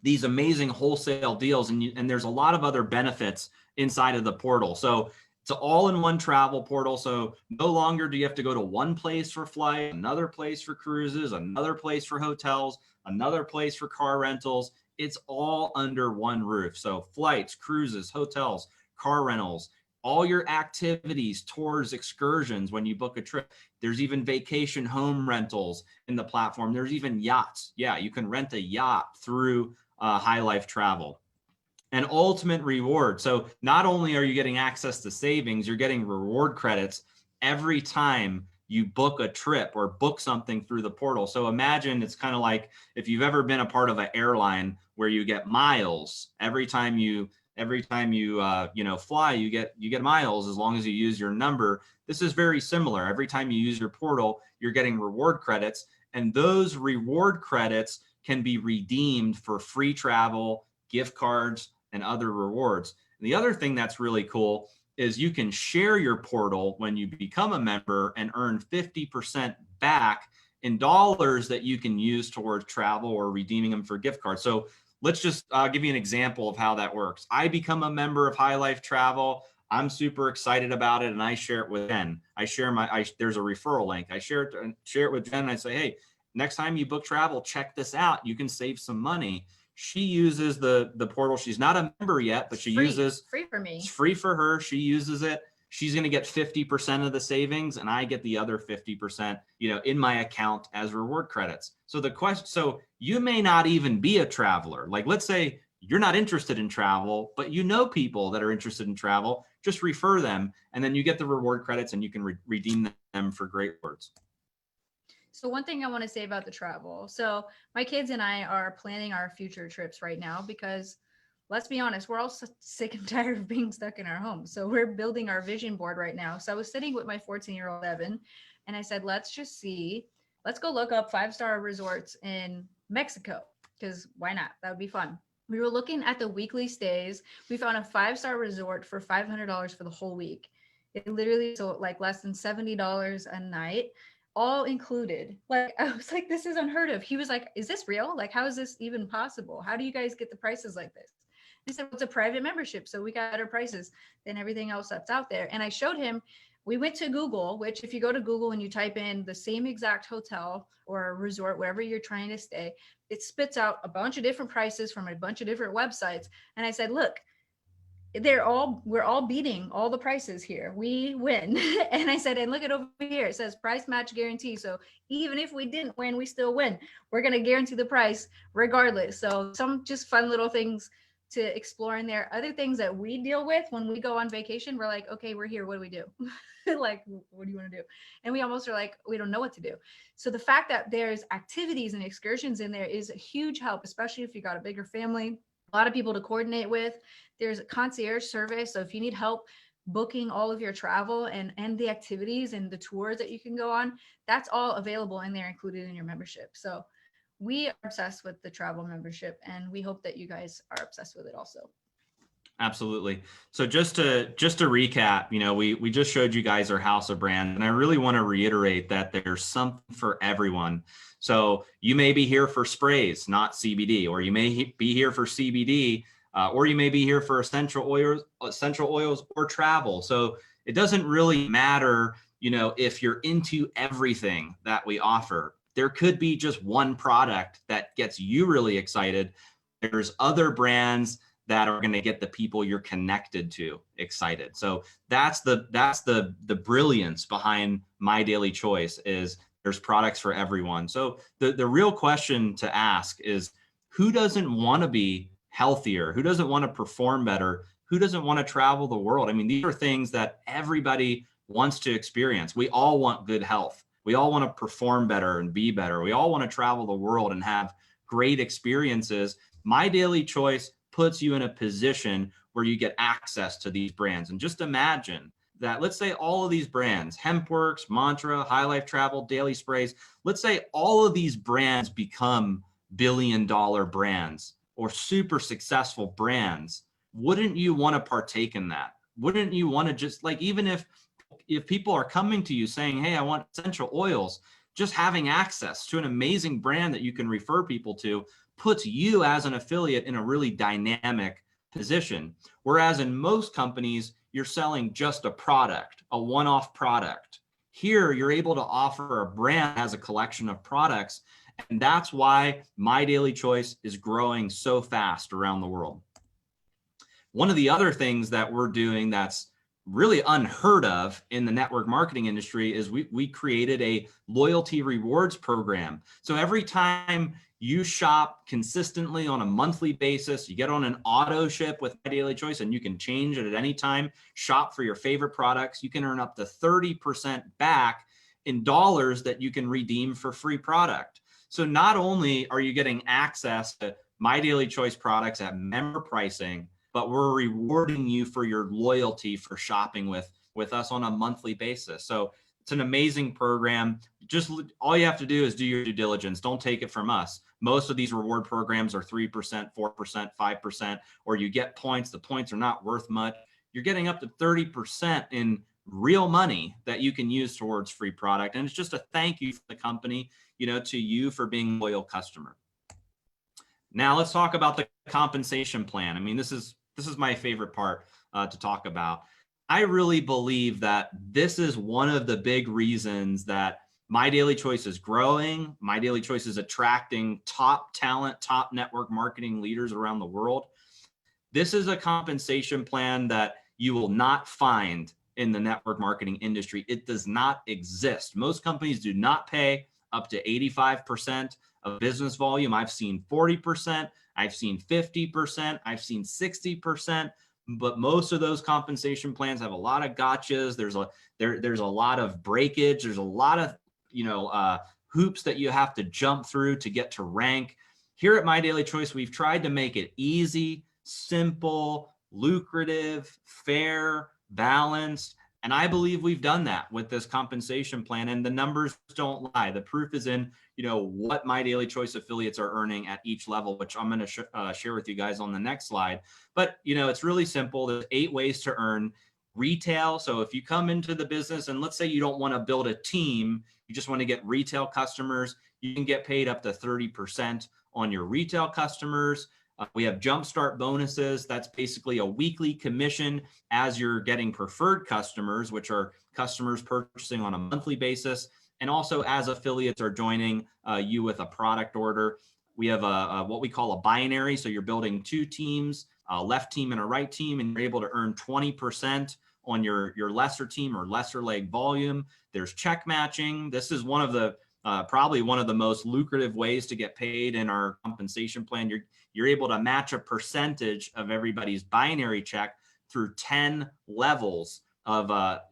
these amazing wholesale deals. And there's a lot of other benefits inside of the portal. So it's an all-in-one travel portal. So no longer do you have to go to one place for flight, another place for cruises, another place for hotels, another place for car rentals. It's all under one roof. So flights, cruises, hotels, car rentals, all your activities, tours, excursions when you book a trip. There's even vacation home rentals in the platform. There's even yachts. Yeah, you can rent a yacht through High Life Travel. And ultimate reward. So not only are you getting access to savings, you're getting reward credits every time you book a trip or book something through the portal. So imagine it's kind of like if you've ever been a part of an airline where you get miles every time you fly, you get miles as long as you use your number. This is very similar. Every time you use your portal, you're getting reward credits, and those reward credits can be redeemed for free travel, gift cards, and other rewards. And the other thing that's really cool is you can share your portal when you become a member and earn 50% back in dollars that you can use towards travel or redeeming them for gift cards. So let's just give you an example of how that works. I become a member of High Life Travel. I'm super excited about it, and I share it with Jen. There's a referral link. I share it with Jen, and I say, hey, next time you book travel, check this out. You can save some money. She uses the portal. She's not a member yet, but she uses free for me. It's free for her. She uses it. She's going to get 50% of the savings, and I get the other 50%, in my account as reward credits. So you may not even be a traveler. Like, let's say you're not interested in travel, but you know people that are interested in travel. Just refer them, and then you get the reward credits, and you can redeem them for great rewards. So one thing I want to say about the travel. So my kids and I are planning our future trips right now because, let's be honest, we're all sick and tired of being stuck in our homes. So we're building our vision board right now. So I was sitting with my 14-year-old Evan, and I said, let's go look up 5-star resorts in Mexico, because why not? That would be fun. We were looking at the weekly stays. We found a 5-star resort for $500 for the whole week. It literally, so like less than $70 a night, all included. Like, I was like, this is unheard of. He was like, is this real? Like, how is this even possible? How do you guys get the prices like this? He said, well, it's a private membership, so we got better prices than everything else that's out there. And I showed him, we went to Google, which if you go to Google and you type in the same exact hotel or resort, wherever you're trying to stay, it spits out a bunch of different prices from a bunch of different websites. And I said, look, we're all beating all the prices here. We win. And I said, and look at over here, it says price match guarantee. So even if we didn't win, we still win. We're going to guarantee the price regardless. So some just fun little things to explore in there. Other things that we deal with when we go on vacation, we're like, okay, we're here. What do we do? Like, what do you want to do? And we almost are like, we don't know what to do. So the fact that there's activities and excursions in there is a huge help, especially if you got a bigger family, a lot of people to coordinate with. There's a concierge service. So if you need help booking all of your travel and the activities and the tours that you can go on, that's all available in there, included in your membership. So we are obsessed with the travel membership, and we hope that you guys are obsessed with it also. Absolutely. So just to recap, we just showed you guys our house of brands, and I really want to reiterate that there's something for everyone. So you may be here for sprays, not CBD, or you may be here for CBD, or you may be here for essential oils or travel. So it doesn't really matter, if you're into everything that we offer. There could be just one product that gets you really excited. There's other brands that are going to get the people you're connected to excited. So that's the brilliance behind My Daily Choice, is there's products for everyone. So the real question to ask is, who doesn't want to be healthier? Who doesn't want to perform better? Who doesn't want to travel the world? I mean, these are things that everybody wants to experience. We all want good health. We all want to perform better and be better. We all want to travel the world and have great experiences. My Daily Choice puts you in a position where you get access to these brands. And just imagine that, let's say all of these brands, HempWorks, Mantra, High Life Travel, Daily Sprays, let's say all of these brands become billion-dollar brands or super successful brands. Wouldn't you want to partake in that? Wouldn't you want to just, like, even if people are coming to you saying, hey, I want essential oils, just having access to an amazing brand that you can refer people to puts you as an affiliate in a really dynamic position. Whereas in most companies, you're selling just a product, a one-off product. Here, you're able to offer a brand that has a collection of products, And that's why My Daily Choice is growing so fast around the world. One of the other things that we're doing that's really unheard of in the network marketing industry is we created a loyalty rewards program. So every time you shop consistently on a monthly basis, you get on an auto ship with My Daily Choice, and you can change it at any time, shop for your favorite products. You can earn up to 30% back in dollars that you can redeem for free product. So not only are you getting access to My Daily Choice products at member pricing, but we're rewarding you for your loyalty for shopping with us on a monthly basis. So it's an amazing program. Just all you have to do is do your due diligence. Don't take it from us. Most of these reward programs are 3%, 4%, 5%, or you get points. The points are not worth much. You're getting up to 30% in real money that you can use towards free product. And it's just a thank you from the company, to you for being a loyal customer. Now let's talk about the compensation plan. I mean, this is my favorite part to talk about. I really believe that this is one of the big reasons that My Daily Choice is growing. My Daily Choice is attracting top talent, top network marketing leaders around the world. This is a compensation plan that you will not find in the network marketing industry. It does not exist. Most companies do not pay up to 85% of business volume. I've seen 40%, I've seen 50%, I've seen 60%, but most of those compensation plans have a lot of gotchas. There's a lot of breakage. There's a lot of hoops that you have to jump through to get to rank. Here at My Daily Choice, we've tried to make it easy, simple, lucrative, fair, balanced. And I believe we've done that with this compensation plan, and the numbers don't lie. The proof is in, what My Daily Choice affiliates are earning at each level, which I'm going to share with you guys on the next slide. But, it's really simple. There's 8 ways to earn. Retail. So if you come into the business and let's say you don't want to build a team, you just want to get retail customers, you can get paid up to 30% on your retail customers. We have jumpstart bonuses. That's basically a weekly commission as you're getting preferred customers, which are customers purchasing on a monthly basis. And also as affiliates are joining you with a product order. We have what we call a binary. So you're building 2 teams, a left team and a right team, and you're able to earn 20% on your lesser team or lesser leg volume. There's check matching. This is one of the probably one of the most lucrative ways to get paid in our compensation plan. You're able to match a percentage of everybody's binary check through 10 levels of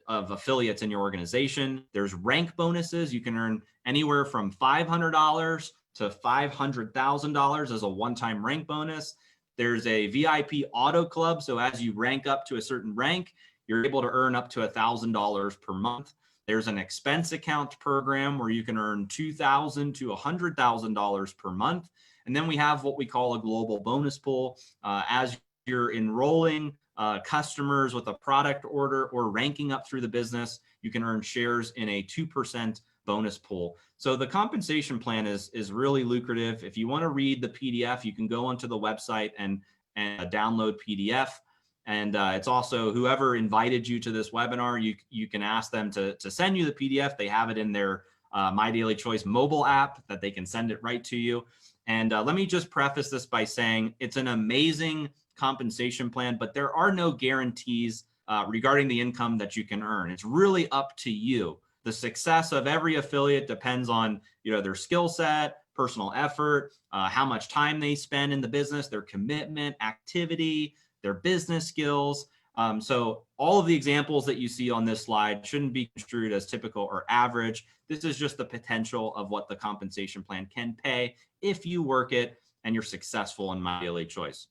affiliates in your organization. There's rank bonuses. You can earn anywhere from $500 to $500,000 as a one-time rank bonus. There's a VIP auto club. So as you rank up to a certain rank, you're able to earn up to $1,000 per month. There's an expense account program where you can earn $2,000 to $100,000 per month. And then we have what we call a global bonus pool. As you're enrolling customers with a product order or ranking up through the business, you can earn shares in a 2% bonus pool. So the compensation plan is really lucrative. If you want to read the PDF, you can go onto the website and download PDF. And it's also whoever invited you to this webinar, you can ask them to send you the PDF. They have it in their My Daily Choice mobile app that they can send it right to you. And let me just preface this by saying it's an amazing compensation plan, but there are no guarantees regarding the income that you can earn. It's really up to you. The success of every affiliate depends on their skill set, personal effort, how much time they spend in the business, their commitment, activity, their business skills. So all of the examples that you see on this slide shouldn't be construed as typical or average. This is just the potential of what the compensation plan can pay if you work it and you're successful in My Daily Choice.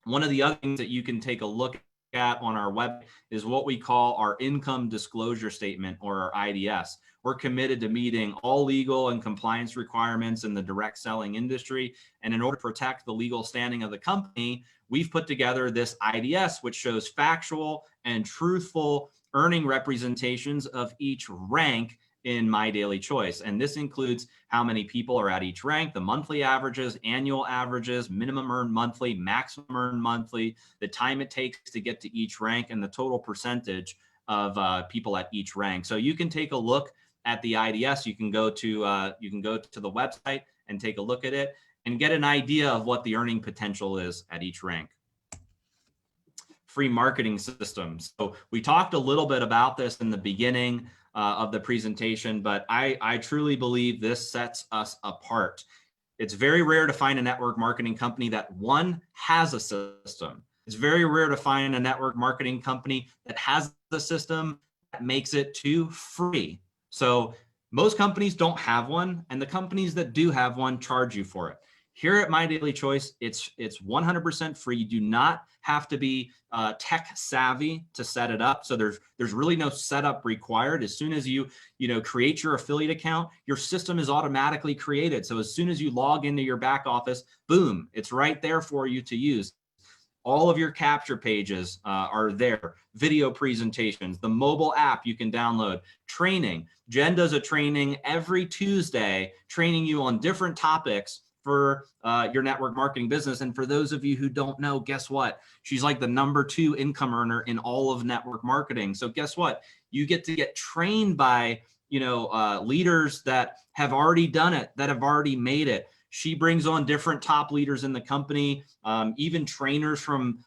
One of the other things that you can take a look at on our web is what we call our income disclosure statement, or our IDS. We're committed to meeting all legal and compliance requirements in the direct selling industry. And in order to protect the legal standing of the company, we've put together this IDS, which shows factual and truthful earning representations of each rank in My Daily Choice. And this includes how many people are at each rank, the monthly averages, annual averages, minimum earned monthly, maximum earned monthly, the time it takes to get to each rank, and the total percentage of people at each rank. So you can take a look at the IDS, you can go to the website and take a look at it and get an idea of what the earning potential is at each rank. Free marketing systems. So we talked a little bit about this in the beginning of the presentation, but I truly believe this sets us apart. It's very rare to find a network marketing company that, one, has a system. It's very rare to find a network marketing company that has the system that makes it to free. So most companies don't have one, and the companies that do have one charge you for it. Here at My Daily Choice, it's 100% free. You do not have to be tech savvy to set it up. So there's really no setup required. As soon as you create your affiliate account, your system is automatically created. So as soon as you log into your back office, boom, it's right there for you to use. All of your capture pages are there, video presentations, the mobile app you can download, training. Jen does a training every Tuesday, training you on different topics for your network marketing business. And for those of you who don't know, guess what? She's like the #2 income earner in all of network marketing. So guess what? You get to get trained by leaders that have already done it, that have already made it. She brings on different top leaders in the company, even trainers from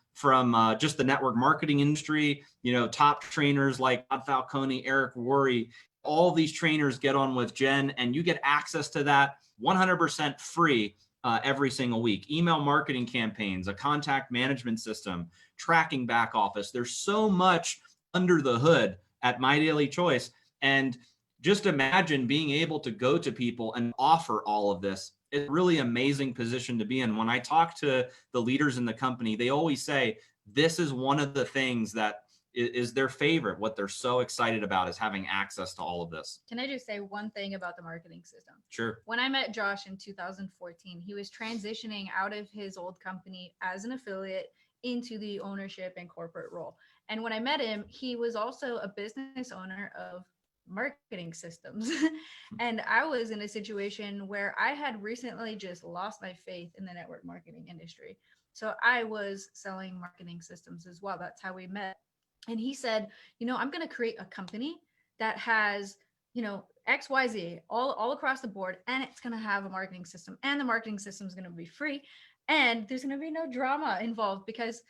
just the network marketing industry, top trainers like Todd Falcone, Eric Worre. All these trainers get on with Jen, and you get access to that 100% free every single week. Email marketing campaigns, a contact management system, tracking back office. There's so much under the hood at My Daily Choice. And just imagine being able to go to people and offer all of this. It's a really amazing position to be in. When I talk to the leaders in the company, they always say this is one of the things that is their favorite. What they're so excited about is having access to all of this. Can I just say one thing about the marketing system? Sure. When I met Josh in 2014, he was transitioning out of his old company as an affiliate into the ownership and corporate role. And when I met him, he was also a business owner of marketing systems. And I was in a situation where I had recently just lost my faith in the network marketing industry. So I was selling marketing systems as well. That's how we met. And he said, I'm going to create a company that has, XYZ all across the board, and it's going to have a marketing system, and the marketing system is going to be free, and there's going to be no drama involved, because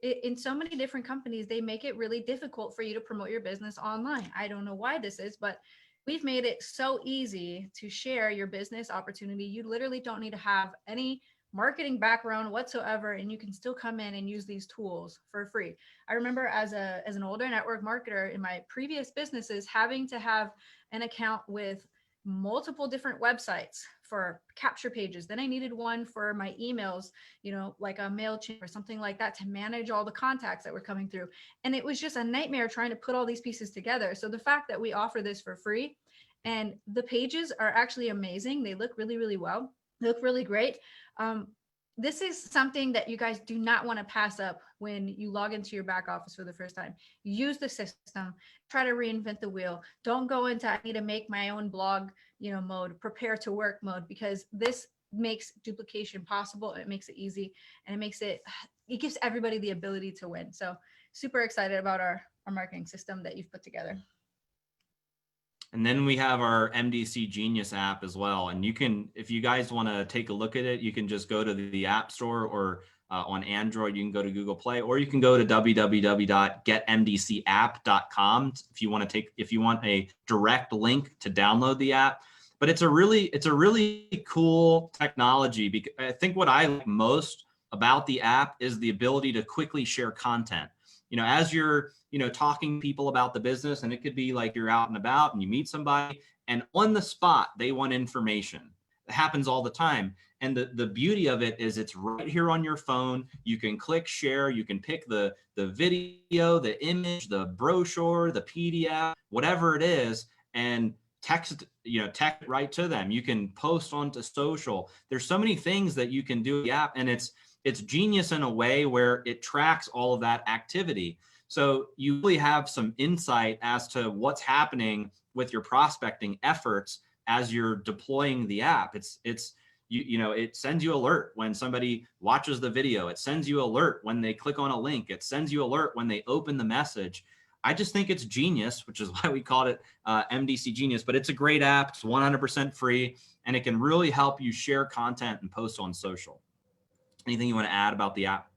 in so many different companies, they make it really difficult for you to promote your business online. I don't know why this is, but we've made it so easy to share your business opportunity. You literally don't need to have any marketing background whatsoever, and you can still come in and use these tools for free. I remember as an older network marketer in my previous businesses having to have an account with multiple different websites for capture pages. Then I needed one for my emails, like a MailChimp or something like that, to manage all the contacts that were coming through. And it was just a nightmare trying to put all these pieces together. So the fact that we offer this for free, and the pages are actually amazing. They look really, really well. They look really great. This is something that you guys do not want to pass up when you log into your back office for the first time. Use the system, try to reinvent the wheel. Don't go into, I need to make my own blog, mode, prepare to work mode, because this makes duplication possible. It makes it easy, and it gives everybody the ability to win. So super excited about our marketing system that you've put together. And then we have our MDC Genius app as well. And you can, if you guys want to take a look at it, you can just go to the App Store, or on Android, you can go to Google Play, or you can go to www.getmdcapp.com if you want a direct link to download the app. But it's a really cool technology, because I think what I like most about the app is the ability to quickly share content. As you're talking to people about the business, and it could be like you're out and about and you meet somebody, and on the spot they want information. It happens all the time. And the beauty of it is it's right here on your phone. You can click share, you can pick the video, the image, the brochure, the PDF, whatever it is, and text right to them. You can post onto social. There's so many things that you can do with the app, and it's genius in a way where it tracks all of that activity. So you really have some insight as to what's happening with your prospecting efforts as you're deploying the app. It sends you alert when somebody watches the video. It sends you alert when they click on a link. It sends you alert when they open the message. I just think it's genius, which is why we called it MDC Genius. But it's a great app. It's 100% free, and it can really help you share content and post on social. Anything you want to add about the app?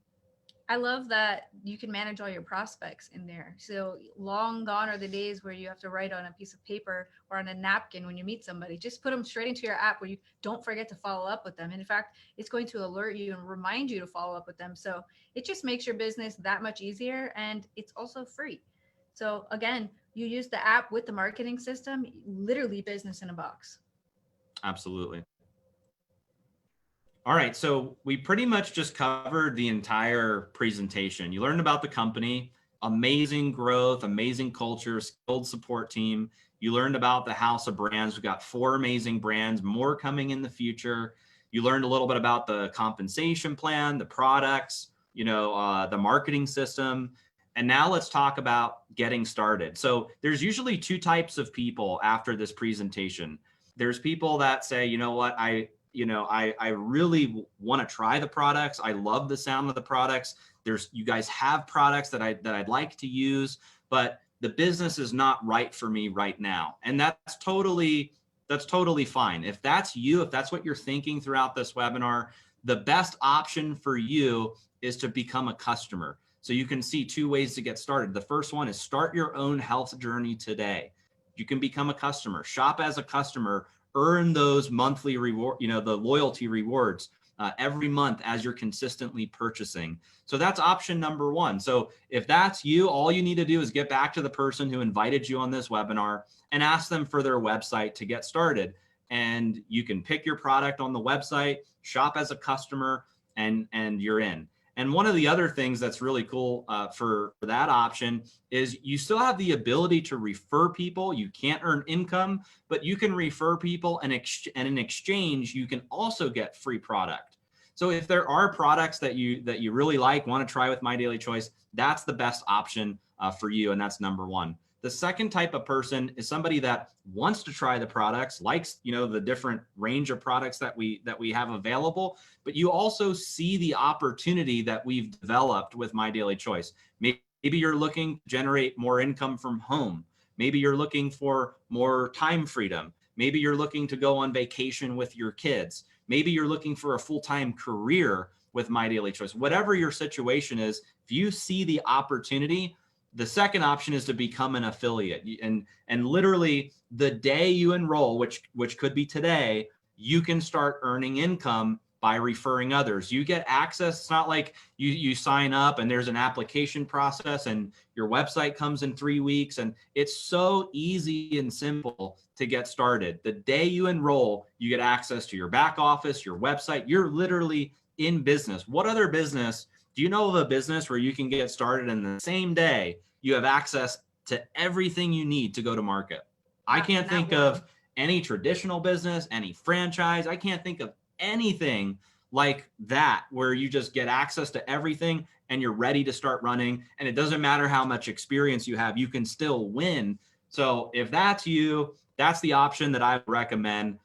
I love that you can manage all your prospects in there. So long gone are the days where you have to write on a piece of paper or on a napkin when you meet somebody. Just put them straight into your app where you don't forget to follow up with them. And in fact, it's going to alert you and remind you to follow up with them. So it just makes your business that much easier, and it's also free. So again, you use the app with the marketing system, literally business in a box. Absolutely. All right, so we pretty much just covered the entire presentation. You learned about the company, amazing growth, amazing culture, skilled support team. You learned about the house of brands. We've got 4 amazing brands, more coming in the future. You learned a little bit about the compensation plan, the products, the marketing system. And now let's talk about getting started. So there's usually 2 types of people after this presentation. There's people that say, you know what, I really want to try the products. I love the sound of the products. You guys have products that I'd like to use, but the business is not right for me right now. And that's totally fine. If that's you, if that's what you're thinking throughout this webinar, the best option for you is to become a customer. So you can see 2 ways to get started. The first one is start your own health journey today. You can become a customer, shop as a customer, earn those monthly reward, the loyalty rewards every month as you're consistently purchasing. So that's option number 1. So if that's you, all you need to do is get back to the person who invited you on this webinar and ask them for their website to get started. And you can pick your product on the website, shop as a customer, and you're in. And one of the other things that's really cool for that option is you still have the ability to refer people. You can't earn income, but you can refer people, and in exchange, you can also get free product. So if there are products that you really like, want to try with My Daily Choice, that's the best option for you, and that's number 1. The second type of person is somebody that wants to try the products, likes, the different range of products that we have available, but you also see the opportunity that we've developed with My Daily Choice. Maybe you're looking to generate more income from home. Maybe you're looking for more time freedom. Maybe you're looking to go on vacation with your kids. Maybe you're looking for a full-time career with My Daily Choice. Whatever your situation is, if you see the opportunity, the second option is to become an affiliate. And literally the day you enroll, which could be today, you can start earning income by referring others. You get access. It's not like you sign up and there's an application process and your website comes in 3 weeks. And it's so easy and simple to get started. The day you enroll, you get access to your back office, your website. You're literally in business. What other business do you know of a business where you can get started in the same day you have access to everything you need to go to market? I can't think of any traditional business, any franchise. I can't think of anything like that where you just get access to everything and you're ready to start running. And it doesn't matter how much experience you have, you can still win. So if that's you, that's the option that I recommend.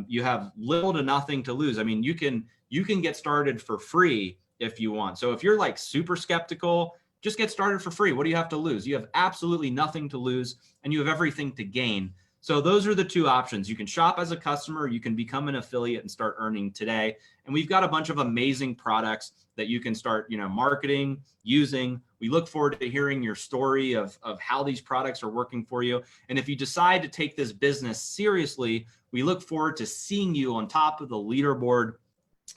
You have little to nothing to lose. I mean, you can get started for free if you want. So if you're like super skeptical, just get started for free. What do you have to lose? You have absolutely nothing to lose and you have everything to gain. So those are the 2 options. You can shop as a customer, you can become an affiliate and start earning today. And we've got a bunch of amazing products that you can start, marketing, using. We look forward to hearing your story of how these products are working for you. And if you decide to take this business seriously, we look forward to seeing you on top of the leaderboard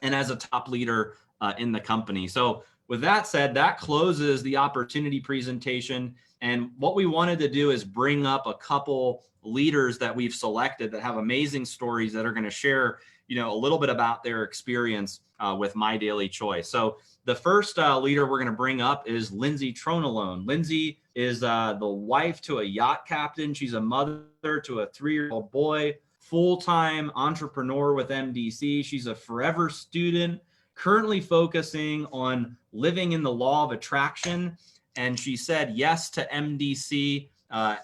and as a top leader in the company. So with that said, that closes the opportunity presentation. And what we wanted to do is bring up a couple leaders that we've selected that have amazing stories that are going to share, a little bit about their experience with My Daily Choice. So the first leader we're going to bring up is Lindsay Tronalone. Lindsay is the wife to a yacht captain. She's a mother to a 3-year-old boy, full-time entrepreneur with MDC. She's a forever student, currently focusing on living in the law of attraction. And she said yes to MDC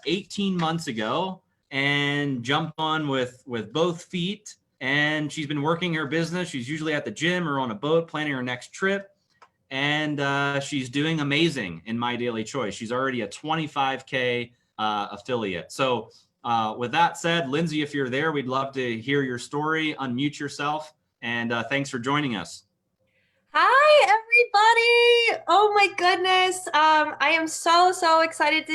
18 months ago and jumped on with both feet. And she's been working her business. She's usually at the gym or on a boat planning her next trip. and she's doing amazing in My Daily Choice. She's already a 25K affiliate. So with that said, Lindsay, if you're there, we'd love to hear your story. Unmute yourself, and thanks for joining us. Hi, everybody. Oh my goodness. I am so excited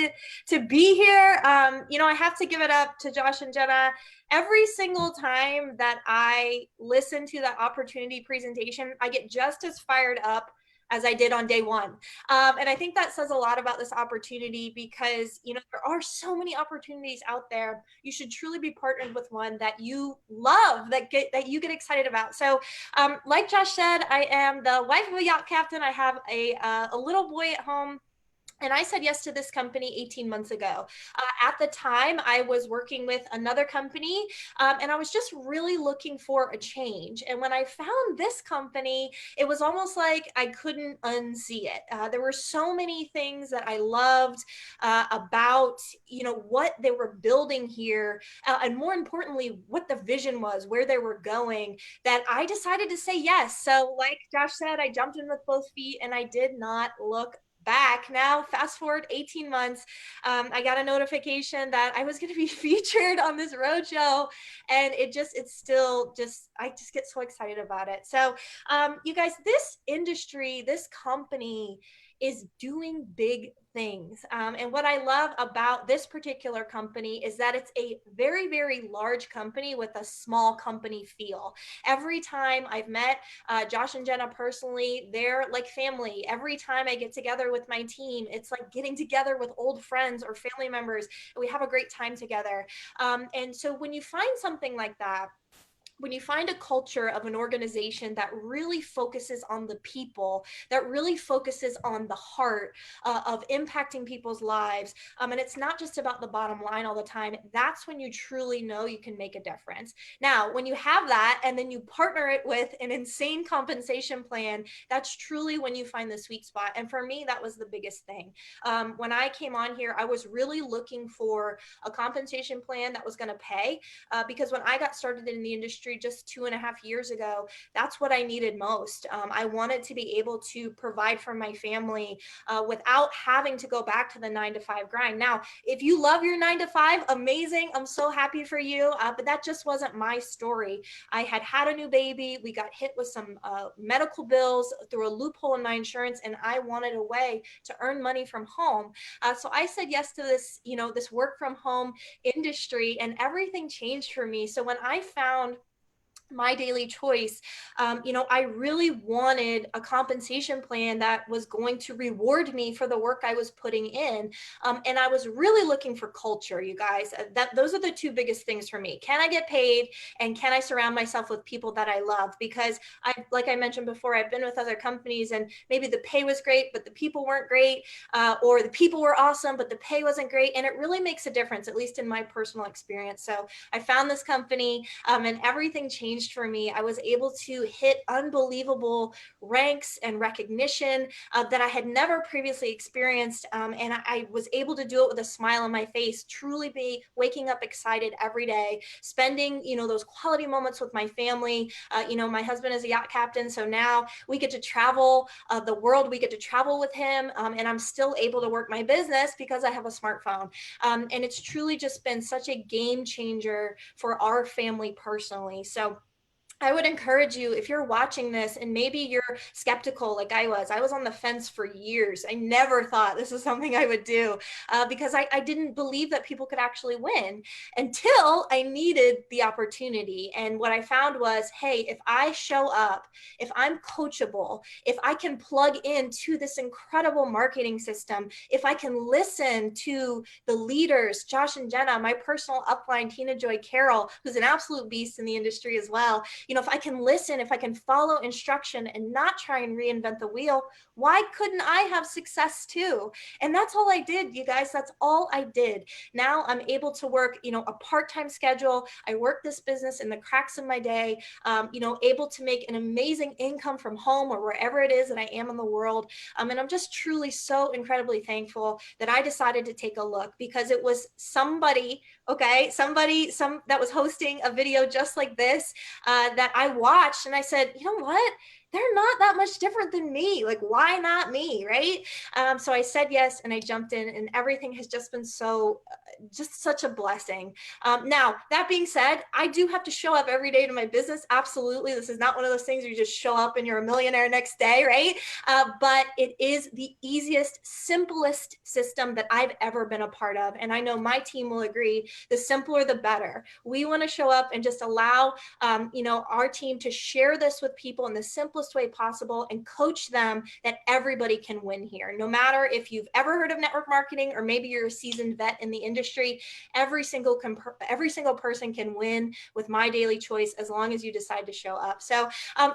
to be here. I have to give it up to Josh and Jenna. Every single time that I listen to that opportunity presentation, I get just as fired up as I did on day one. And I think that says a lot about this opportunity because, there are so many opportunities out there. You should truly be partnered with one that you love, that you get excited about. So like Josh said, I am the wife of a yacht captain. I have a little boy at home. And I said yes to this company 18 months ago. At the time, I was working with another company, and I was just really looking for a change. And when I found this company, it was almost like I couldn't unsee it. There were so many things that I loved about, what they were building here, and more importantly, what the vision was, where they were going, that I decided to say yes. So, like Josh said, I jumped in with both feet, and I did not look back. Now, fast forward 18 months, I got a notification that I was going to be featured on this roadshow, and I just get so excited about it. So, you guys, this industry, this company is doing big things. And what I love about this particular company is that it's a very large company with a small company feel. Every time I've met Josh and Jenna personally, they're like family. Every time I get together with my team, it's like getting together with old friends or family members. We have a great time together. And so when you find something like that, when you find a culture of an organization that really focuses on the people, that really focuses on the heart of impacting people's lives, and it's not just about the bottom line all the time, that's when you truly know you can make a difference. Now, when you have that and then you partner it with an insane compensation plan, that's truly when you find the sweet spot. And for me, that was the biggest thing. When I came on here, I was really looking for a compensation plan that was going to pay, because when I got started in the industry just 2.5 years ago, that's what I needed most. I wanted to be able to provide for my family without having to go back to the 9-to-5 grind. Now, if you love your 9-to-5, amazing. I'm so happy for you. But that just wasn't my story. I had a new baby. We got hit with some medical bills through a loophole in my insurance, and I wanted a way to earn money from home. So I said yes to this, this work from home industry, and everything changed for me. So when I found My Daily Choice, I really wanted a compensation plan that was going to reward me for the work I was putting in. And I was really looking for culture, you guys. Those are the two biggest things for me. Can I get paid, and can I surround myself with people that I love? Because like I mentioned before, I've been with other companies and maybe the pay was great, but the people weren't great, or the people were awesome, but the pay wasn't great. And it really makes a difference, at least in my personal experience. So I found this company, and everything changed for me. I was able to hit unbelievable ranks and recognition that I had never previously experienced. And I was able to do it with a smile on my face, truly be waking up excited every day, spending, those quality moments with my family. My husband is a yacht captain, so now we get to travel the world. We get to travel with him, and I'm still able to work my business because I have a smartphone. And it's truly just been such a game changer for our family personally. So I would encourage you, if you're watching this and maybe you're skeptical like I was on the fence for years. I never thought this was something I would do because I didn't believe that people could actually win until I needed the opportunity. And what I found was, hey, if I show up, if I'm coachable, if I can plug into this incredible marketing system, if I can listen to the leaders, Josh and Jenna, my personal upline, Tina Joy Carroll, who's an absolute beast in the industry as well, if I can listen, if I can follow instruction and not try and reinvent the wheel, why couldn't I have success too? And that's all I did, you guys. That's all I did. Now I'm able to work, a part-time schedule. I work this business in the cracks of my day, able to make an amazing income from home or wherever it is that I am in the world. And I'm just truly so incredibly thankful that I decided to take a look, because it was somebody that was hosting a video just like this, that that I watched and I said, you know what? They're not that much different than me. Like, why not me, right? So I said yes, and I jumped in, and everything has just been just such a blessing. Now, that being said, I do have to show up every day to my business. Absolutely. This is not one of those things where you just show up and you're a millionaire next day, right? But it is the easiest, simplest system that I've ever been a part of. And I know my team will agree, the simpler, the better. We want to show up and just allow, our team to share this with people in the simplest way possible and coach them that everybody can win here. No matter if you've ever heard of network marketing or maybe you're a seasoned vet in the industry, every single person can win with My Daily Choice as long as you decide to show up. So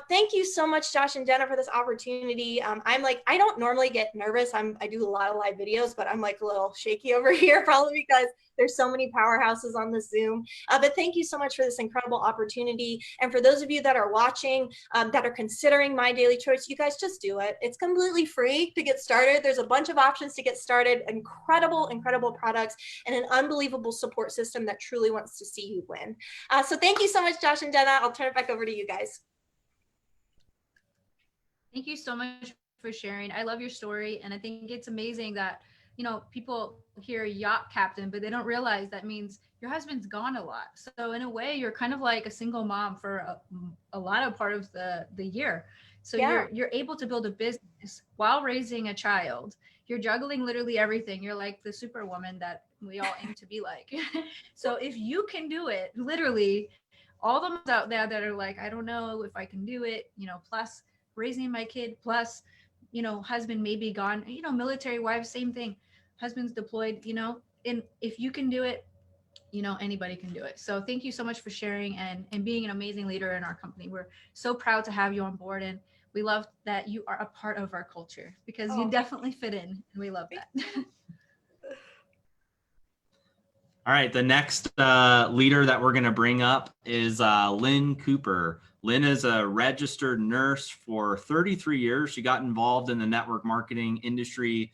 thank you so much, Josh and Jenna, for this opportunity. I don't normally get nervous. I do a lot of live videos, but I'm like a little shaky over here, probably because there's so many powerhouses on the Zoom. But thank you so much for this incredible opportunity. And for those of you that are watching, that are considering My Daily Choice, you guys just do it. It's completely free to get started. There's a bunch of options to get started, incredible, incredible products, and an unbelievable support system that truly wants to see you win. So thank you so much, Josh and Jenna. I'll turn it back over to you guys. Thank you so much for sharing. I love your story. And I think it's amazing that, people hear yacht captain, but they don't realize that means your husband's gone a lot. So in a way, you're kind of like a single mom for a lot of part of the year. So Yeah. you're able to build a business while raising a child. You're juggling literally everything. You're like the superwoman that we all aim to be like. So if you can do it, literally all the moms out there that are like, I don't know if I can do it, plus raising my kid, plus, husband may be gone, military wives, same thing. Husband's deployed, and if you can do it, anybody can do it. So thank you so much for sharing and being an amazing leader in our company. We're so proud to have you on board, and we love that you are a part of our culture because you definitely fit in, and we love that. All right, the next leader that we're going to bring up is Lynn Cooper. Lynn is a registered nurse for 33 years. She got involved in the network marketing industry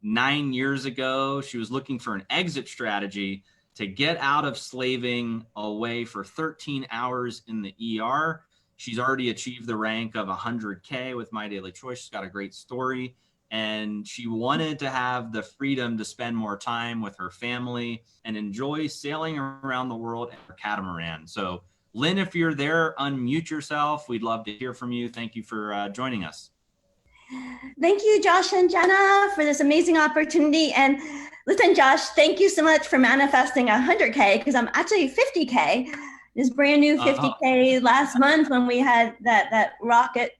9 years ago. She was looking for an exit strategy to get out of slaving away for 13 hours in the ER. She's already achieved the rank of 100K with My Daily Choice. She's got a great story, and she wanted to have the freedom to spend more time with her family and enjoy sailing around the world in her catamaran. So Lynn, if you're there, unmute yourself. We'd love to hear from you. Thank you for joining us. Thank you, Josh and Jenna, for this amazing opportunity. And listen, Josh, thank you so much for manifesting 100K because I'm actually 50K. This brand new 50K last month when we had that rocket,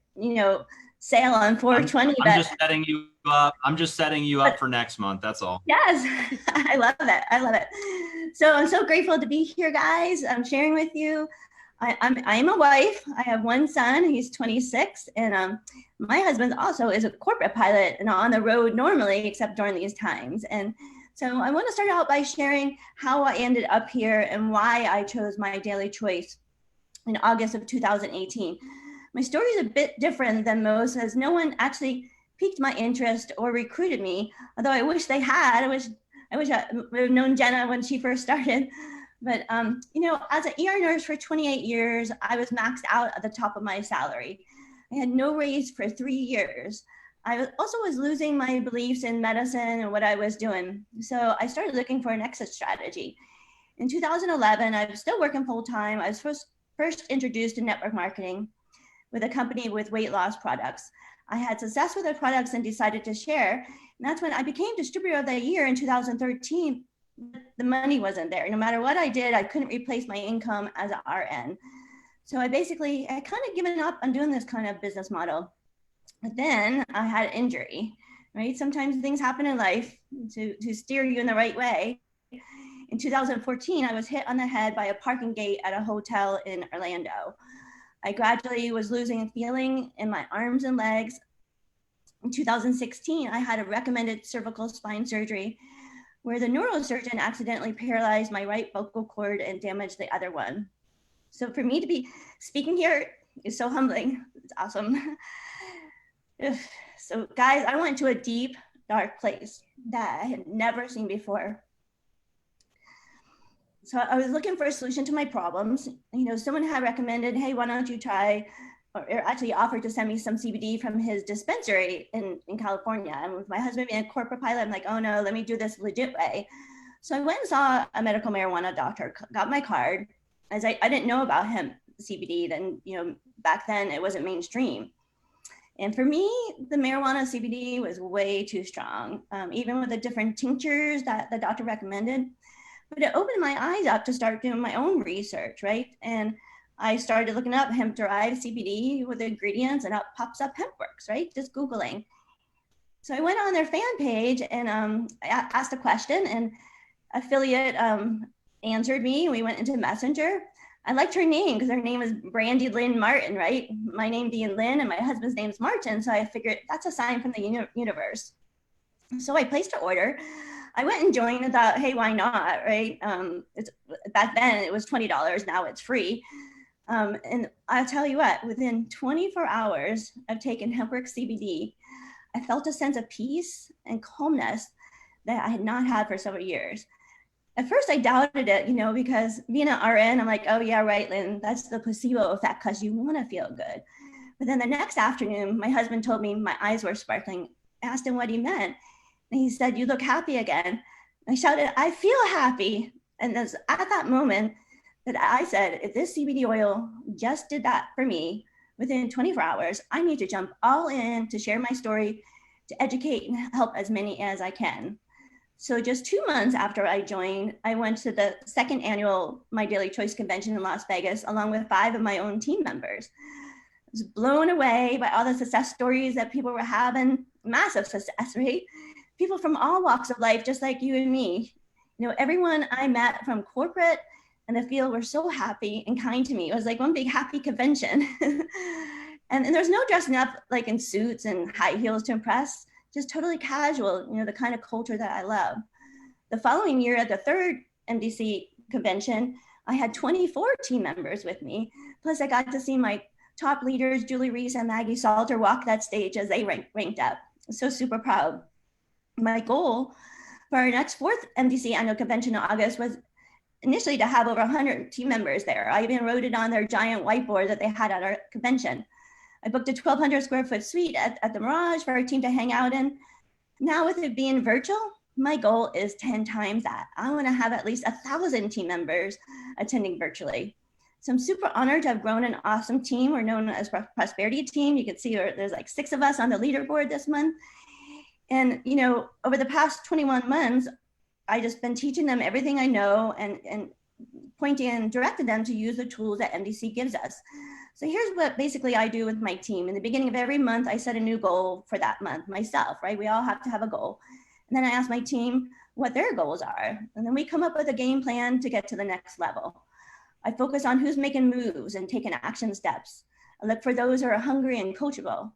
sale on 420. I'm just setting you up. I'm just setting you up for next month. That's all. Yes, I love it. I love it. So I'm so grateful to be here, guys. I'm sharing with you. I'm a wife. I have one son. He's 26, and my husband also is a corporate pilot and on the road normally, except during these times. And so I want to start out by sharing how I ended up here and why I chose My Daily Choice in August of 2018. My story is a bit different than most, as no one actually piqued my interest or recruited me, although I wish they had. I wish I would have known Jenna when she first started. But, as an ER nurse for 28 years, I was maxed out at the top of my salary. I had no raise for 3 years. I also was losing my beliefs in medicine and what I was doing. So I started looking for an exit strategy. In 2011, I was still working full-time. I was first introduced to network marketing with a company with weight loss products. I had success with the products and decided to share. And that's when I became distributor of the year in 2013. The money wasn't there. No matter what I did, I couldn't replace my income as an RN. So I kind of given up on doing this kind of business model. But then I had an injury, right? Sometimes things happen in life to steer you in the right way. In 2014, I was hit on the head by a parking gate at a hotel in Orlando. I gradually was losing feeling in my arms and legs. In 2016, I had a recommended cervical spine surgery where the neurosurgeon accidentally paralyzed my right vocal cord and damaged the other one. So for me to be speaking here is so humbling. It's awesome. So guys, I went to a deep, dark place that I had never seen before. So I was looking for a solution to my problems. You know, someone had recommended, hey, why don't you try, or actually offered to send me some CBD from his dispensary in California. And with my husband being a corporate pilot, I'm like, oh no, let me do this legit way. So I went and saw a medical marijuana doctor, got my card, as I didn't know about hemp CBD. Then, you know, back then it wasn't mainstream. And for me, the marijuana CBD was way too strong, even with the different tinctures that the doctor recommended. But it opened my eyes up to start doing my own research, right? And I started looking up hemp-derived CBD with the ingredients, and up pops up HempWorks, right? Just Googling. So I went on their fan page and I asked a question, and affiliate answered me. We went into Messenger. I liked her name because her name is Brandy Lynn Martin, right? My name being Lynn and my husband's name is Martin. So I figured that's a sign from the universe. So I placed an order. I went and joined and thought, hey, why not, right? Back then it was $20, now it's free. And I'll tell you what, within 24 hours of taking HempWorks CBD, I felt a sense of peace and calmness that I had not had for several years. At first I doubted it, you know, because being an RN, I'm like, oh yeah, right, Lynn, that's the placebo effect because you want to feel good. But then the next afternoon, my husband told me my eyes were sparkling. I asked him what he meant. And he said, you look happy again. I shouted, I feel happy. And that's at that moment that I said, if this CBD oil just did that for me within 24 hours, I need to jump all in to share my story, to educate and help as many as I can. So just 2 months after I joined, I went to the second annual My Daily Choice convention in Las Vegas, along with 5 of my own team members. I was blown away by all the success stories that people were having, massive success, right? People from all walks of life, just like you and me. You know, everyone I met from corporate and the field were so happy and kind to me. It was like one big happy convention. and there's no dressing up like in suits and high heels to impress, just totally casual, you know, the kind of culture that I love. The following year at the third MDC convention, I had 24 team members with me. Plus I got to see my top leaders, Julie Reese and Maggie Salter, walk that stage as they ranked up. So super proud. My goal for our next 4th MDC annual convention in August was initially to have over 100 team members there. I even wrote it on their giant whiteboard that they had at our convention. I booked a 1,200 square foot suite at the Mirage for our team to hang out in. Now with it being virtual, my goal is 10 times that. I want to have at least 1,000 team members attending virtually. So I'm super honored to have grown an awesome team. We're known as Prosperity Team. You can see there's like 6 of us on the leaderboard this month. And, you know, over the past 21 months, I just been teaching them everything I know and pointing and directed them to use the tools that MDC gives us. So here's what basically I do with my team. In the beginning of every month, I set a new goal for that month myself, right? We all have to have a goal. And then I ask my team what their goals are. And then we come up with a game plan to get to the next level. I focus on who's making moves and taking action steps. I look for those who are hungry and coachable.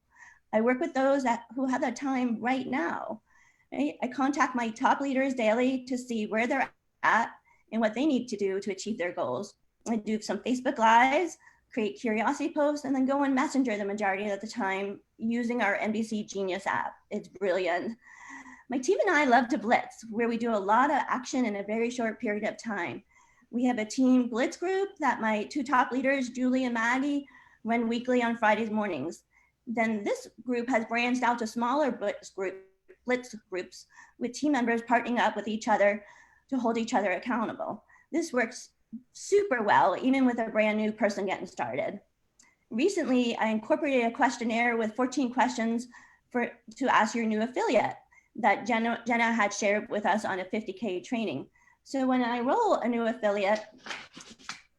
I work with those who have that time right now. Right? I contact my top leaders daily to see where they're at and what they need to do to achieve their goals. I do some Facebook Lives, create curiosity posts, and then go in Messenger the majority of the time using our MDC Genius app. It's brilliant. My team and I love to blitz, where we do a lot of action in a very short period of time. We have a team blitz group that my 2 top leaders, Julie and Maggie, run weekly on Fridays mornings. Then this group has branched out to smaller blitz groups with team members partnering up with each other to hold each other accountable. This works super well, even with a brand new person getting started. Recently, I incorporated a questionnaire with 14 questions to ask your new affiliate that Jenna had shared with us on a 50K training. So when I enroll a new affiliate,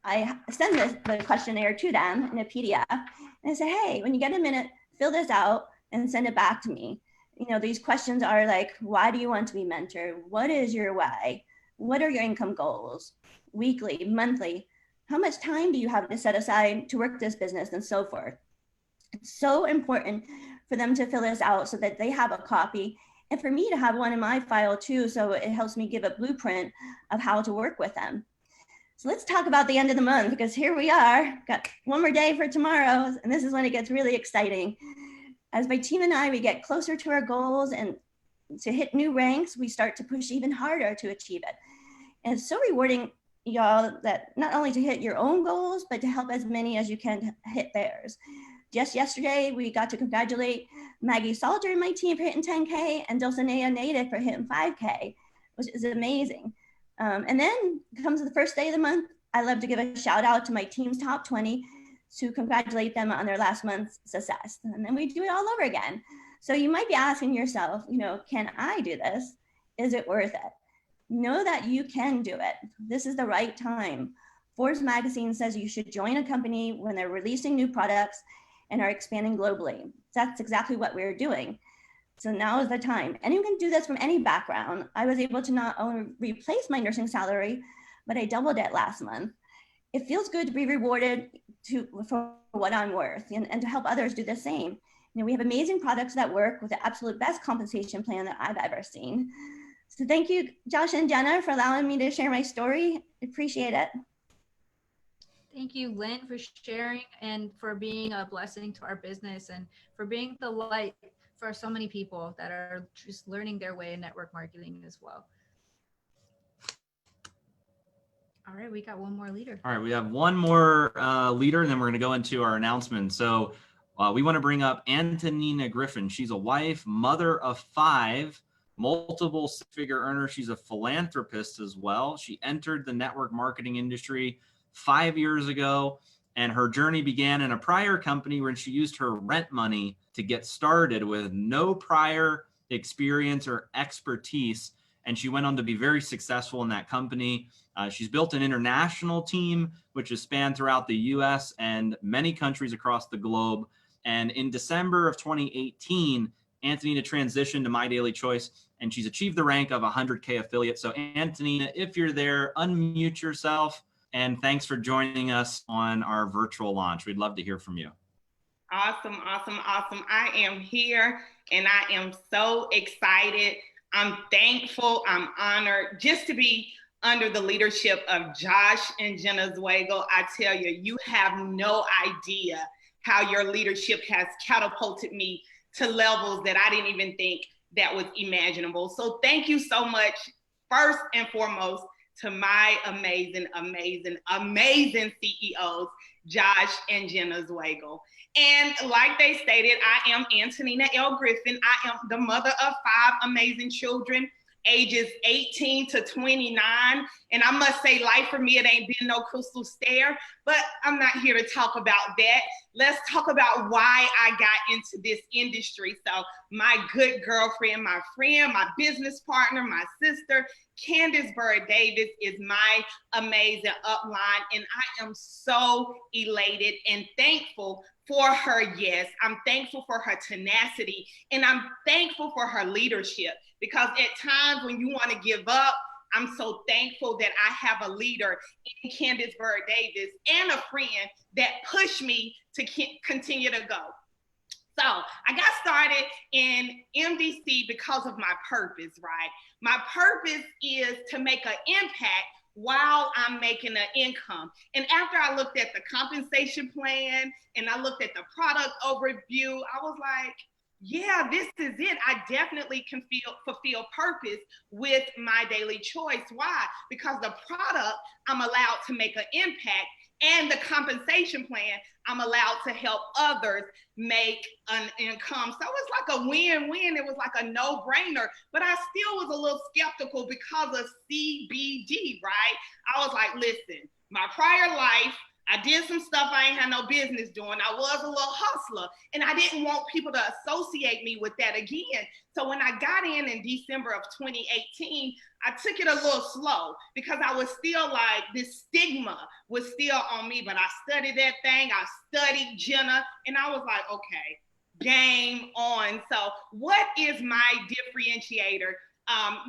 I send the questionnaire to them in a PDF, and I say, hey, when you get a minute, fill this out and send it back to me. You know, these questions are like, why do you want to be mentored? What is your why? What are your income goals? Weekly, monthly? How much time do you have to set aside to work this business, and so forth? It's so important for them to fill this out so that they have a copy, and for me to have one in my file too, so it helps me give a blueprint of how to work with them. So let's talk about the end of the month, because here we are, got one more day for tomorrow, and this is when it gets really exciting. As my team and I, we get closer to our goals and to hit new ranks, we start to push even harder to achieve it. And it's so rewarding y'all that not only to hit your own goals, but to help as many as you can to hit theirs. Just yesterday, we got to congratulate Maggie Salter and my team for hitting 10K and Dulcinea Native for hitting 5K, which is amazing. And then comes the first day of the month. I love to give a shout out to my team's top 20 to congratulate them on their last month's success. And then we do it all over again. So you might be asking yourself, can I do this? Is it worth it? Know that you can do it. This is the right time. Forbes magazine says you should join a company when they're releasing new products and are expanding globally. That's exactly what we're doing. So now is the time. Anyone can do this from any background. I was able to not only replace my nursing salary, but I doubled it last month. It feels good to be rewarded for what I'm worth and to help others do the same. We have amazing products that work with the absolute best compensation plan that I've ever seen. So thank you, Josh and Jenna, for allowing me to share my story. I appreciate it. Thank you, Lynn, for sharing and for being a blessing to our business and for being the light for so many people that are just learning their way in network marketing as well. All right, we got one more leader. All right, we have one more leader, and then we're going to go into our announcement. So we want to bring up Antonina Griffin. She's a wife, mother of 5, multiple six-figure earner. She's a philanthropist as well. She entered the network marketing industry 5 years ago, and her journey began in a prior company where she used her rent money to get started with no prior experience or expertise. And she went on to be very successful in that company. She's built an international team, which has spanned throughout the US and many countries across the globe. And in December of 2018, Antonina transitioned to My Daily Choice, and she's achieved the rank of 100K affiliate. So Antonina, if you're there, unmute yourself. And thanks for joining us on our virtual launch. We'd love to hear from you. Awesome, awesome, awesome. I am here and I am so excited. I'm thankful, I'm honored just to be under the leadership of Josh and Jenna Zweigel. I tell you, you have no idea how your leadership has catapulted me to levels that I didn't even think that was imaginable. So thank you so much, first and foremost, to my amazing, amazing, amazing CEOs, Josh and Jenna Zweigel. And like they stated, I am Antonina L. Griffin. I am the mother of 5 amazing children, ages 18 to 29. And I must say, life for me, it ain't been no crystal stair, but I'm not here to talk about that. Let's talk about why I got into this industry. So my good girlfriend, my friend, my business partner, my sister, Candace Bird Davis is my amazing upline. And I am so elated and thankful for her yes. I'm thankful for her tenacity, and I'm thankful for her leadership, because at times when you want to give up, I'm so thankful that I have a leader in Candace Bird Davis and a friend that pushed me to continue to go. So I got started in MDC because of my purpose, right? My purpose is to make an impact while I'm making an income. And after I looked at the compensation plan and I looked at the product overview, I was like, yeah, this is it. I definitely can fulfill purpose with My Daily Choice. Why? Because the product, I'm allowed to make an impact, and the compensation plan, I'm allowed to help others make an income. So it's like a win-win. It was like a no-brainer, but I still was a little skeptical because of CBD, right? I was like, listen, my prior life, I did some stuff I ain't had no business doing. I was a little hustler, and I didn't want people to associate me with that again. So when I got in December of 2018, I took it a little slow because I was still like, this stigma was still on me, but I studied that thing. I studied Jenna, and I was like, okay, game on. So what is my differentiator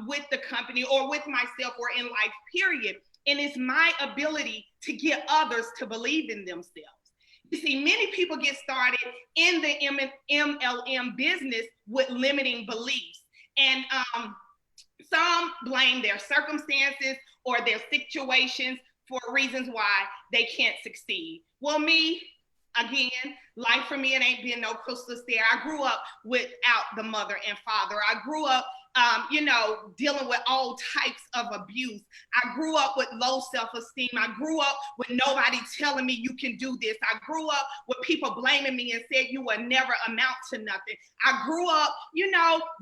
with the company or with myself or in life, period? And it's my ability to get others to believe in themselves. You see, many people get started in the MLM business with limiting beliefs. And some blame their circumstances or their situations for reasons why they can't succeed. Well, me, again, life for me, it ain't been no crystal stair. I grew up without the mother and father. I grew up dealing with all types of abuse. I grew up with low self-esteem. I grew up with nobody telling me you can do this. I grew up with people blaming me and said you will never amount to nothing. I grew up,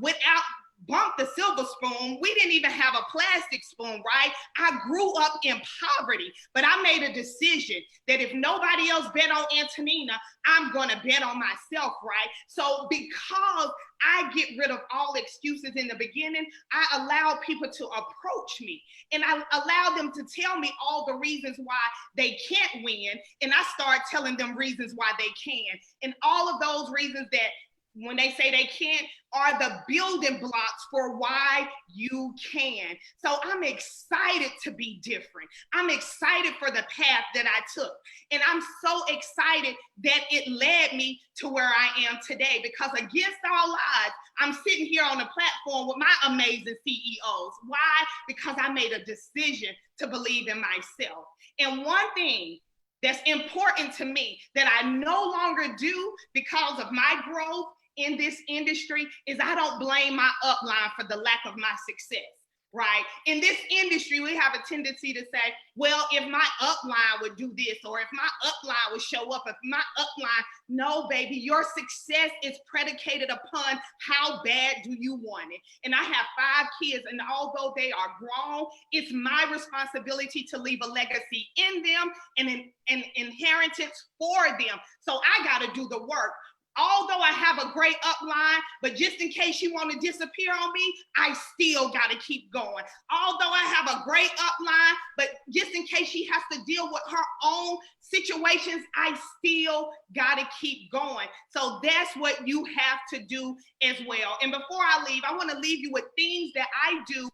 without Bump the silver spoon. We didn't even have a plastic spoon, right? I grew up in poverty, but I made a decision that if nobody else bet on Antonina, I'm going to bet on myself, right? So because I get rid of all excuses in the beginning, I allow people to approach me and I allow them to tell me all the reasons why they can't win. And I start telling them reasons why they can. And all of those reasons that when they say they can't are the building blocks for why you can. So I'm excited to be different. I'm excited for the path that I took. And I'm so excited that it led me to where I am today, because against all odds, I'm sitting here on a platform with my amazing CEOs. Why? Because I made a decision to believe in myself. And one thing that's important to me that I no longer do because of my growth in this industry is I don't blame my upline for the lack of my success, right? In this industry, we have a tendency to say, well, if my upline would do this, or if my upline would show up, if my upline, no, baby, your success is predicated upon how bad do you want it. And I have 5 kids, and although they are grown, it's my responsibility to leave a legacy in them and an inheritance for them. So I got to do the work. Although I have a great upline, but just in case she want to disappear on me, I still got to keep going. Although I have a great upline, but just in case she has to deal with her own situations, I still got to keep going. So that's what you have to do as well. And before I leave, I want to leave you with things that I do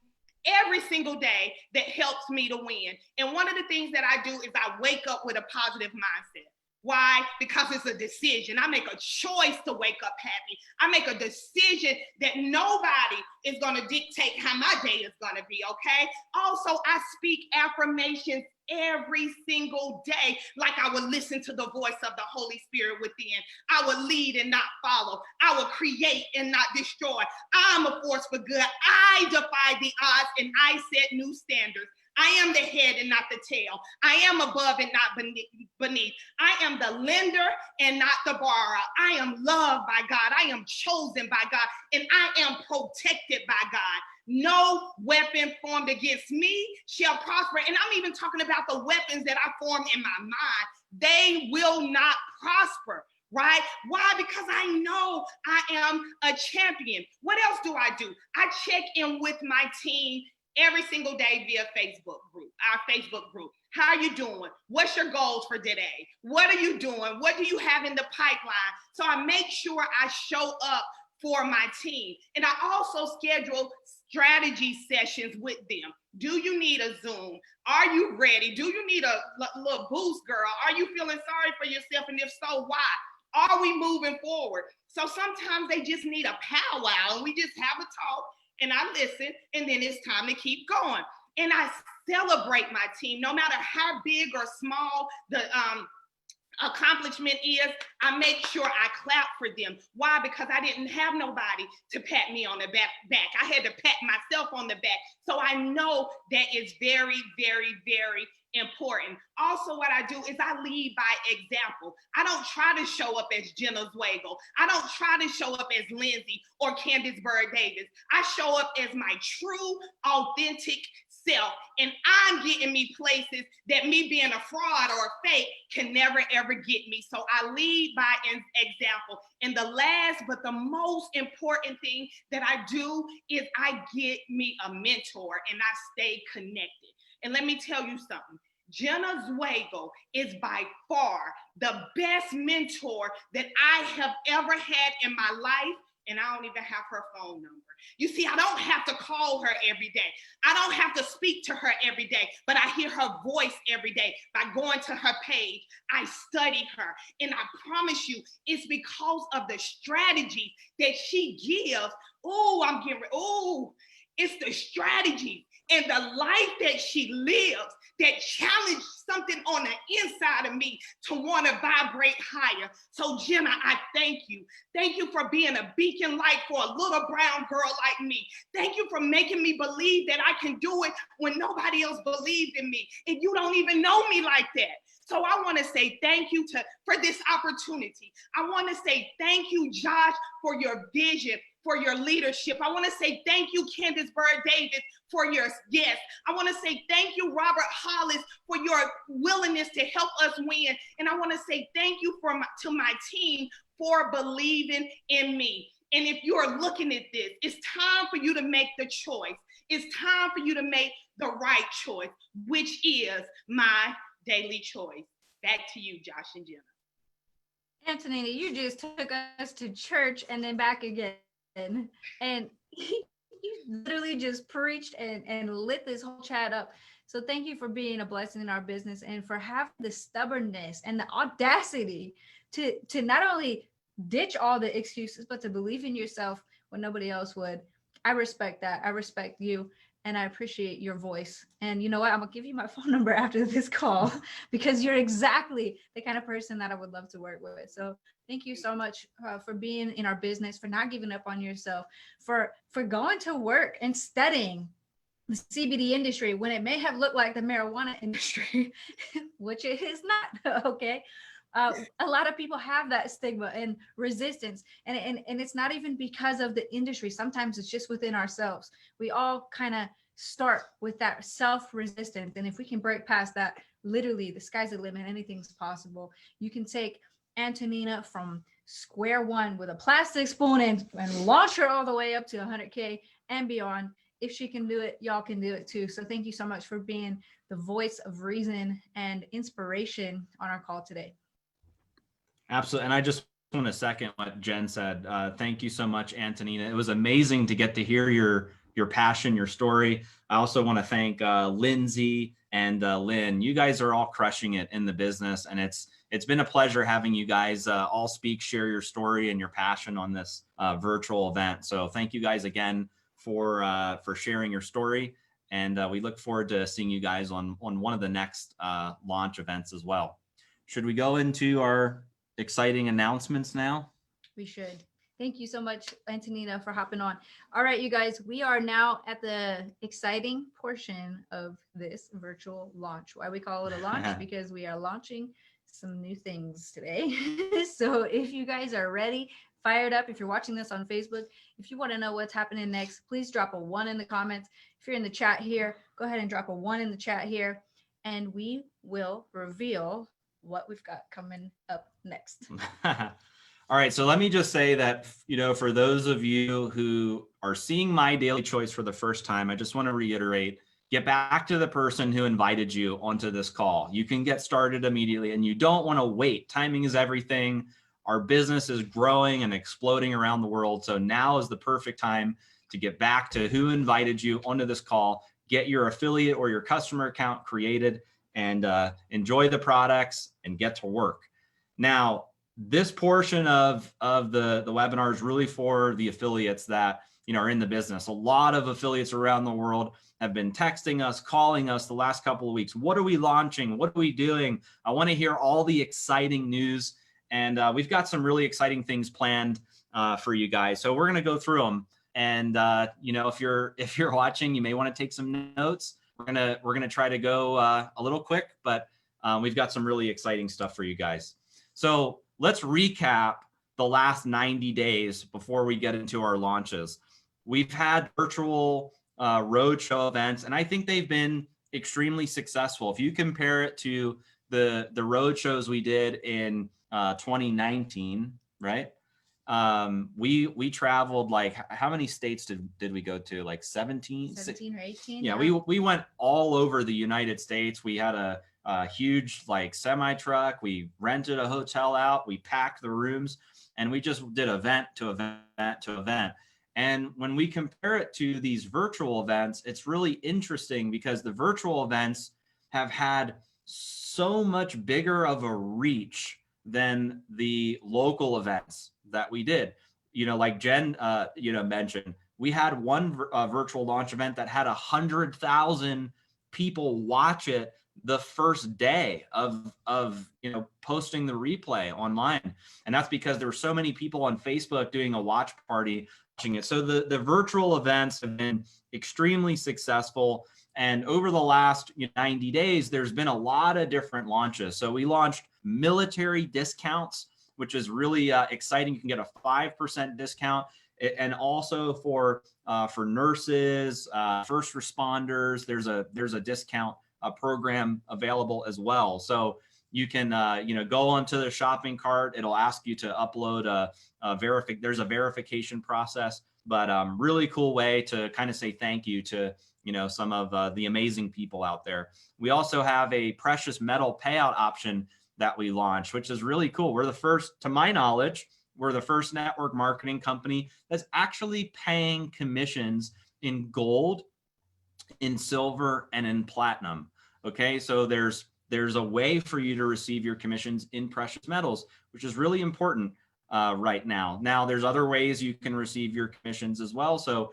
every single day that helps me to win. And one of the things that I do is I wake up with a positive mindset. Why? Because it's a decision. I make a choice to wake up happy. I make a decision that nobody is going to dictate how my day is going to be, okay? Also, I speak affirmations every single day, like I would listen to the voice of the Holy Spirit within. I would lead and not follow. I would create and not destroy. I'm a force for good. I defy the odds and I set new standards. I am the head and not the tail. I am above and not beneath. I am the lender and not the borrower. I am loved by God. I am chosen by God. And I am protected by God. No weapon formed against me shall prosper. And I'm even talking about the weapons that I form in my mind. They will not prosper. Right? Why? Because I know I am a champion. What else do? I check in with my team every single day via our Facebook group. How are you doing? What's your goals for today? What are you doing? What do you have in the pipeline? So I make sure I show up for my team. And I also schedule strategy sessions with them. Do you need a Zoom? Are you ready? Do you need a little boost, girl? Are you feeling sorry for yourself? And if so, why? Are we moving forward? So sometimes they just need a powwow and we just have a talk. And I listen, and then it's time to keep going. And I celebrate my team, no matter how big or small the accomplishment is. I make sure I clap for them. Why? Because I didn't have nobody to pat me on the back. I had to pat myself on the back. So I know that it's very, very, very important. Also, what I do is I lead by example. I don't try to show up as Jenna Zweigel. I don't try to show up as Lindsay or Candace Bird Davis. I show up as my true, authentic self. And I'm getting me places that me being a fraud or a fake can never, ever get me. So I lead by example. And the last, but the most important thing that I do is I get me a mentor and I stay connected. And let me tell you something. Jenna Zweigel is by far the best mentor that I have ever had in my life. And I don't even have her phone number. You see, I don't have to call her every day. I don't have to speak to her every day, but I hear her voice every day by going to her page. I study her. And I promise you, it's because of the strategy that she gives. It's the strategies and the life that she lives that challenged something on the inside of me to want to vibrate higher. So Jenna, I thank you. Thank you for being a beacon light for a little brown girl like me. Thank you for making me believe that I can do it when nobody else believed in me. And you don't even know me like that. So I want to say thank you for this opportunity. I want to say thank you, Josh, for your vision, for your leadership. I want to say thank you, Candace Bird Davis, for your yes. I want to say thank you, Robert Hollis, for your willingness to help us win. And I want to say thank you to my team for believing in me. And if you're looking at this, it's time for you to make the choice. It's time for you to make the right choice, which is my daily choice. Back to you, Josh and Jenna. Antonina, you just took us to church and then back again. And you literally just preached and lit this whole chat up. So thank you for being a blessing in our business and for having the stubbornness and the audacity to not only ditch all the excuses, but to believe in yourself when nobody else would. I respect that. I respect you. And I appreciate your voice. And you know what? I'm gonna give you my phone number after this call because you're exactly the kind of person that I would love to work with. So thank you so much for being in our business, for not giving up on yourself, for going to work and studying the CBD industry when it may have looked like the marijuana industry, which it is not. Okay. A lot of people have that stigma and resistance, and it's not even because of the industry. Sometimes it's just within ourselves. We all kind of start with that self-resistance, and if we can break past that, literally the sky's the limit. Anything's possible. You can take Antonina from square one with a plastic spoon and launch her all the way up to 100K and beyond. If she can do it, y'all can do it too. So thank you so much for being the voice of reason and inspiration on our call today. Absolutely. And I just want to second what Jen said. Thank you so much, Antonina. It was amazing to get to hear your passion, your story. I also want to thank Lindsay and Lynn. You guys are all crushing it in the business. And it's been a pleasure having you guys all speak, share your story and your passion on this virtual event. So thank you guys again for sharing your story. And we look forward to seeing you guys on one of the next launch events as well. Should we go into our exciting announcements now? We should. Thank you so much, Antonina, for hopping on. All right, you guys, we are now at the exciting portion of this virtual launch. Why we call it a launch? Because we are launching some new things today. So if you guys are ready, fired up, if you're watching this on Facebook, if you want to know what's happening next, please drop a 1 in the comments. If you're in the chat here, go ahead and drop a 1 in the chat here, and we will reveal what we've got coming up next. All right, so let me just say that, for those of you who are seeing My Daily Choice for the first time, I just want to reiterate, get back to the person who invited you onto this call. You can get started immediately and you don't want to wait. Timing is everything. Our business is growing and exploding around the world. So now is the perfect time to get back to who invited you onto this call, get your affiliate or your customer account created, and enjoy the products and get to work. Now, this portion of the webinar is really for the affiliates that are in the business. A lot of affiliates around the world have been texting us, calling us the last couple of weeks. What are we launching? What are we doing? I want to hear all the exciting news, and we've got some really exciting things planned for you guys. So we're going to go through them. And if you're watching, you may want to take some notes. We're gonna try to go a little quick, but we've got some really exciting stuff for you guys. So let's recap the last 90 days before we get into our launches. We've had virtual roadshow events, and I think they've been extremely successful. If you compare it to the roadshows we did in 2019, right? We traveled, like, how many states did we go to? Like 17 or 18. Yeah, we went all over the United States. We had a huge semi truck. We rented a hotel out. We packed the rooms, and we just did event to event to event. And when we compare it to these virtual events, it's really interesting because the virtual events have had so much bigger of a reach than the local events that we did. Like Jen mentioned, We had one virtual launch event that had 100,000 people watch it the first day of posting the replay online. And that's because there were so many people on Facebook doing a watch party watching it. So the virtual events have been extremely successful. And over the last 90 days, there's been a lot of different launches. So we launched military discounts, which is really exciting. You can get a 5% discount. And also for nurses, first responders, there's a discount program available as well. So you can go onto the shopping cart. It'll ask you to upload there's a verification process, but really cool way to kind of say thank you to some of the amazing people out there. We also have a precious metal payout option that we launched, which is really cool. We're the first, to my knowledge, we're the first network marketing company that's actually paying commissions in gold, in silver, and in platinum. Okay, so there's a way for you to receive your commissions in precious metals, which is really important right now. Now, there's other ways you can receive your commissions as well. So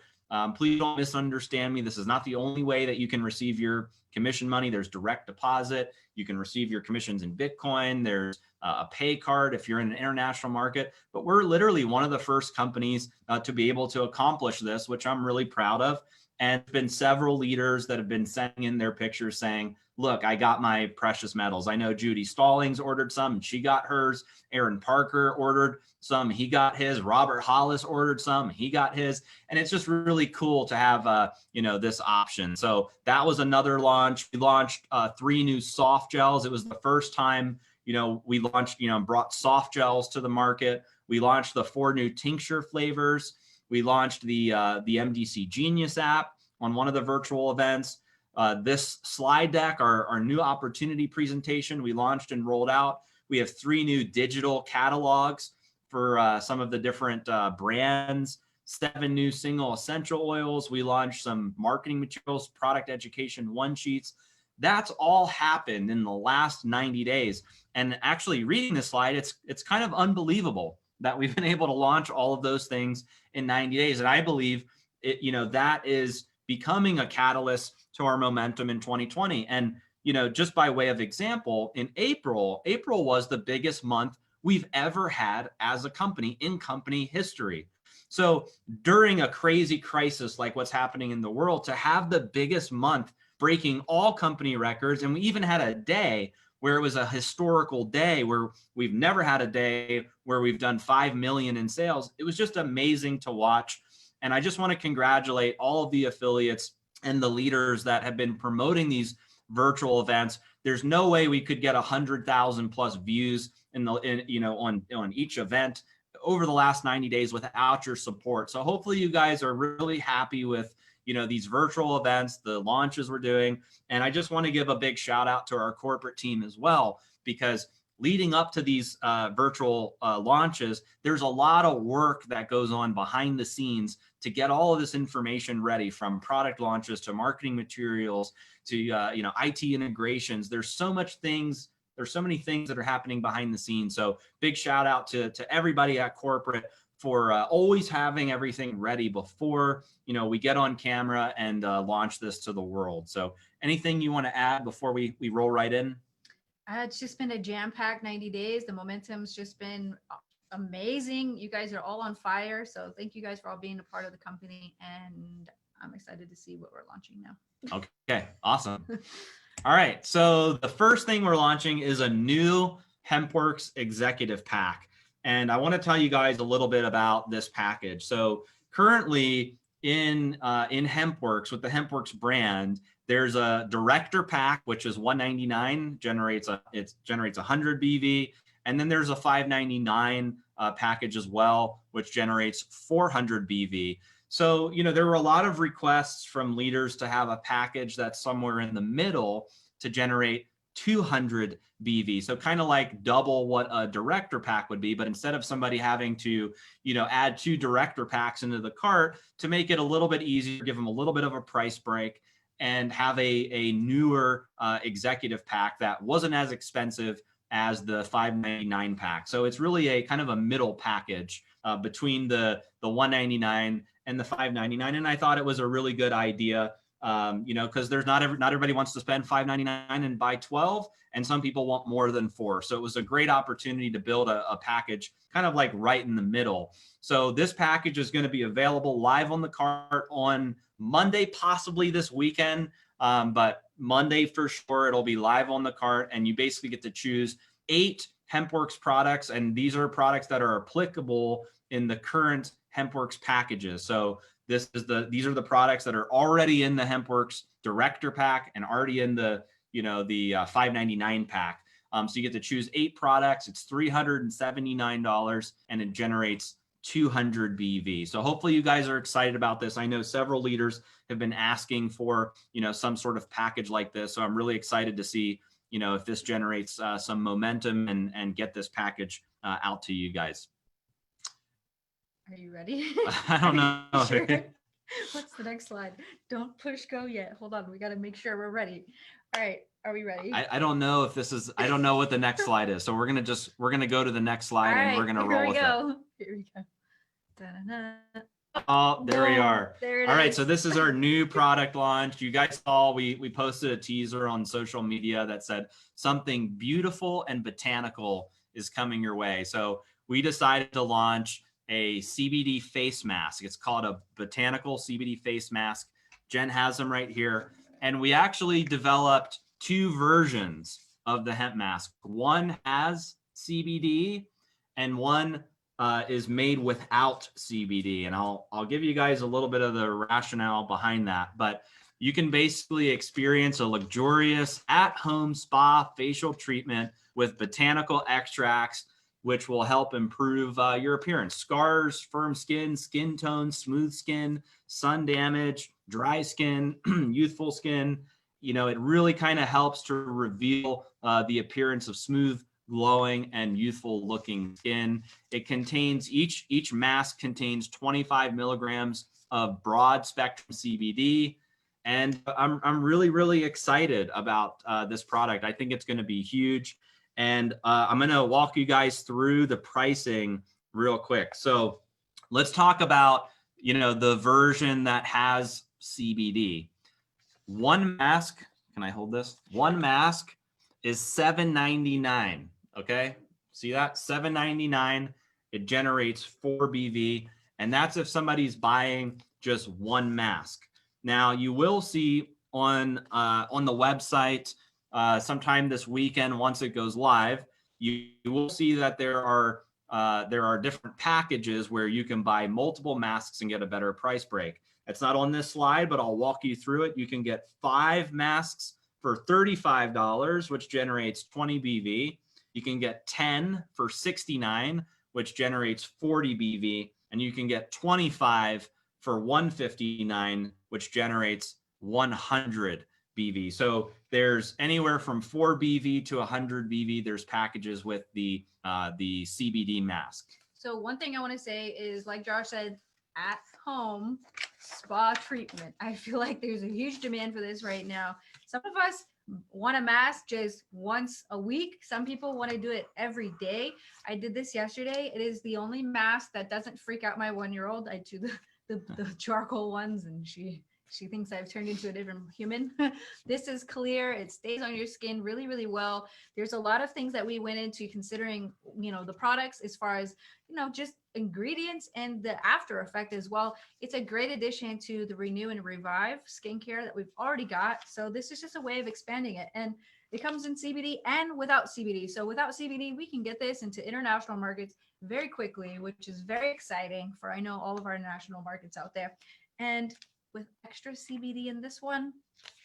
please don't misunderstand me. This is not the only way that you can receive your commission money. There's direct deposit. You can receive your commissions in Bitcoin. There's a pay card if you're in an international market. But we're literally one of the first companies to be able to accomplish this, which I'm really proud of. And there's been several leaders that have been sending in their pictures saying, look, I got my precious metals. I know Judy Stallings ordered some and she got hers. Aaron Parker ordered some, he got his. Robert Hollis ordered some, he got his. And it's just really cool to have this option. So that was another launch. We launched 3 new soft gels. It was the first time we launched, brought soft gels to the market. We launched the 4 new tincture flavors. We launched the MDC Genius app on one of the virtual events. This slide deck, our new opportunity presentation, we launched and rolled out. We have 3 new digital catalogs for some of the different brands, 7 new single essential oils. We launched some marketing materials, product education one-sheets. That's all happened in the last 90 days. And actually reading this slide, it's kind of unbelievable that we've been able to launch all of those things in 90 days. And I believe that is becoming a catalyst to our momentum in 2020. And, just by way of example, in April was the biggest month we've ever had as a company in company history. So during a crazy crisis like what's happening in the world, to have the biggest month breaking all company records, and we even had a day where it was a historical day where we've never had a day where we've done 5 million in sales. It was just amazing to watch. And I just want to congratulate all of the affiliates and the leaders that have been promoting these virtual events. There's no way we could get 100,000 plus views on each event over the last 90 days without your support. So hopefully you guys are really happy with these virtual events, the launches we're doing. And I just want to give a big shout out to our corporate team as well, because leading up to these virtual launches, there's a lot of work that goes on behind the scenes to get all of this information ready, from product launches to marketing materials to IT integrations. There's so many things that are happening behind the scenes. So big shout out to everybody at corporate for always having everything ready before we get on camera and launch this to the world. So anything you want to add before we roll right in? It's just been a jam-packed 90 days. The momentum's just been amazing. You guys are all on fire. So thank you guys for all being a part of the company. And I'm excited to see what we're launching now. Okay, awesome. All right. So the first thing we're launching is a new HempWorks Executive Pack. And I want to tell you guys a little bit about this package. So currently in HempWorks, with the HempWorks brand, there's a director pack, which is $199, generates 100 BV. And then there's a $599 package as well, which generates 400 BV. So, there were a lot of requests from leaders to have a package that's somewhere in the middle to generate 200 BV. So kind of like double what a director pack would be, but instead of somebody having to, add 2 director packs into the cart, to make it a little bit easier, give them a little bit of a price break, and have a newer executive pack that wasn't as expensive as the $599 pack. So it's really a kind of a middle package between the $199 and the $5.99. And I thought it was a really good idea, you know, because there's not everybody wants to spend $5.99 and buy 12, and some people want more than 4. So it was a great opportunity to build a package kind of like right in the middle. So this package is going to be available live on the cart on Monday, possibly this weekend, but Monday for sure it'll be live on the cart, and you basically get to choose 8 HempWorks products, and these are products that are applicable in the current HempWorks packages. So these are the products that are already in the HempWorks Director pack and already in the, you know, the $5.99 pack. So you get to choose 8 products. It's $379, and it generates 200 BV. So hopefully you guys are excited about this. I know several leaders have been asking for, you know, some sort of package like this. So I'm really excited to see, you know, if this generates some momentum and get this package out to you guys. Are you ready? I don't know. Sure? What's the next slide? Don't push go yet. Hold on. We got to make sure we're ready. All right. Are we ready? I don't know if this is, I don't know what the next slide is. So we're going to go to the next slide, and we're going to roll with it. Here we go. Da-da-da. Oh, there we are. There it All right, is. so this is our new product launch. You guys saw we posted a teaser on social media that said something beautiful and botanical is coming your way. So we decided to launch a CBD face mask. It's called a botanical CBD face mask. Jen has them right here. And we actually developed 2 versions of the hemp mask. One has CBD and one is made without CBD. And I'll give you guys a little bit of the rationale behind that. But you can basically experience a luxurious at-home spa facial treatment with botanical extracts, which will help improve your appearance. Scars, firm skin, skin tone, smooth skin, sun damage, dry skin, youthful skin. You know, it really kind of helps to reveal the appearance of smooth, glowing, and youthful looking skin. It contains, each mask contains 25 milligrams of broad spectrum CBD. And I'm really, really excited about this product. I think it's going to be huge. And I'm going to walk you guys through the pricing real quick. So let's talk about, you know, the version that has CBD. One mask, can I hold this? One mask is $7.99. Okay, see that? $7.99. It generates 4 BV, and that's if somebody's buying just one mask. Now you will see on the website sometime this weekend, once it goes live, you will see that there are different packages where you can buy multiple masks and get a better price break. It's not on this slide, but I'll walk you through it. You can get 5 masks for $35, which generates 20 BV. You can get 10 for $69, which generates 40 BV, and you can get 25 for $159, which generates 100 BV. So there's anywhere from 4 BV to 100 BV. There's packages with the CBD mask. So one thing I want to say is, like Josh said, at home spa treatment. I feel like there's a huge demand for this right now. Some of us want a mask just once a week. Some people want to do it every day. I did this yesterday. It is the only mask that doesn't freak out my 1-year-old. I do the charcoal ones, and she thinks I've turned into a different human. This is clear. It stays on your skin really, really well. There's a lot of things that we went into considering, you know, the products as far as, you know, just ingredients and the after effect as well. It's a great addition to the Renew and Revive skincare that we've already got. So this is just a way of expanding it. And it comes in CBD and without CBD. So without CBD, we can get this into international markets very quickly, which is very exciting for, I know, all of our international markets out there. And with extra CBD in this one,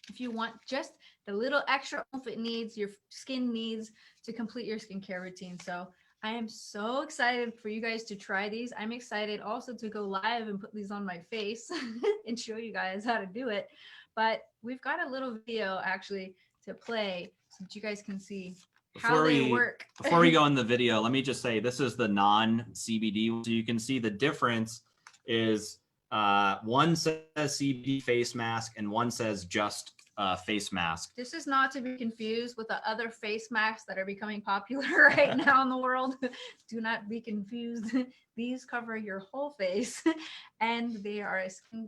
if you want just the little extra oomph it needs, your skin needs to complete your skincare routine. So I am so excited for you guys to try these. I'm excited also to go live and put these on my face and show you guys how to do it. But we've got a little video actually to play so that you guys can see how they work. Before we go in the video, let me just say this is the non-CBD. So you can see the difference is one says CBD face mask and one says just face mask. This is not to be confused with the other face masks that are becoming popular right now in the world. Do not be confused. These cover your whole face and they are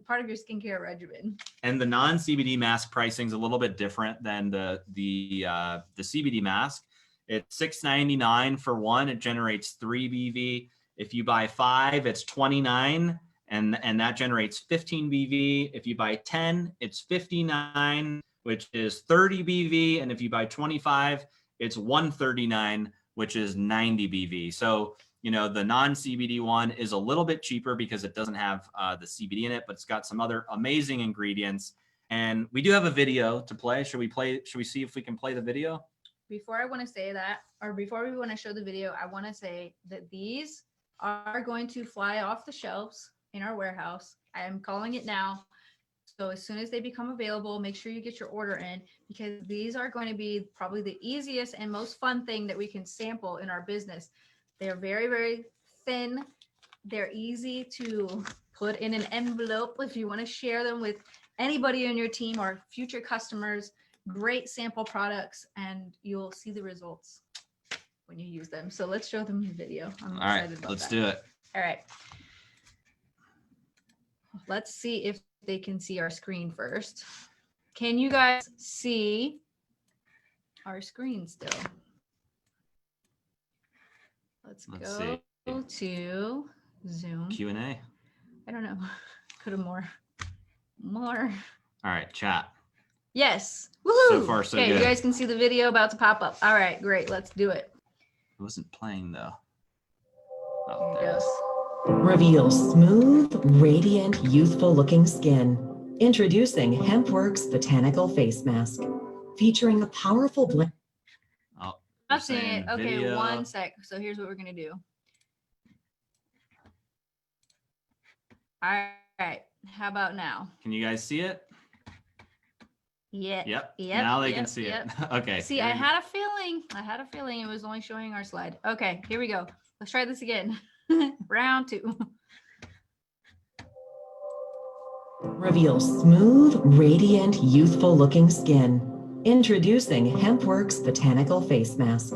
part of your skincare regimen. And the non-CBD mask pricing is a little bit different than the CBD mask. It's $6.99 for one. It generates 3 BV. If you buy 5, it's $29, and that generates 15 BV. If you buy 10, it's $59, which is 30 BV. And if you buy 25, it's $139, which is 90 BV. So, you know, the non-CBD one is a little bit cheaper because it doesn't have the CBD in it, but it's got some other amazing ingredients. And we do have a video to play. Should we see if we can play the video? Before I want to say that, or before we want to show the video, I want to say that these are going to fly off the shelves in our warehouse. I am calling it now. So as soon as they become available, make sure you get your order in, because these are going to be probably the easiest and most fun thing that we can sample in our business. They're very, very thin. They're easy to put in an envelope if you want to share them with anybody on your team or future customers. Great sample products, and you'll see the results when you use them. So let's show them the video. I'm excited about let's that. do it. All right. Let's see if they can see our screen first. Can you guys see our screen still? Let's go see. to Zoom. Q&A. I don't know. Could have more. More. All right, chat. Yes. Woohoo! So far, so okay, good. you guys can see the video about to pop up. All right, great. Let's do it. It wasn't playing though. Here Oh, it there it goes. is. Reveal smooth, radiant, youthful-looking skin. Introducing HempWorks Botanical Face Mask, featuring a powerful blend. Oh, I'm you're seeing saying it. Okay, video. one sec. So here's what we're gonna do. All right. How about now? Can you guys see it? Yeah. Yep. Yep. Now they can yep, see yep. it. Okay. See, I had a feeling. It was only showing our slide. Okay, here we go. Let's try this again. Round 2. Reveal smooth, radiant, youthful-looking skin. Introducing HempWorks Botanical Face Mask,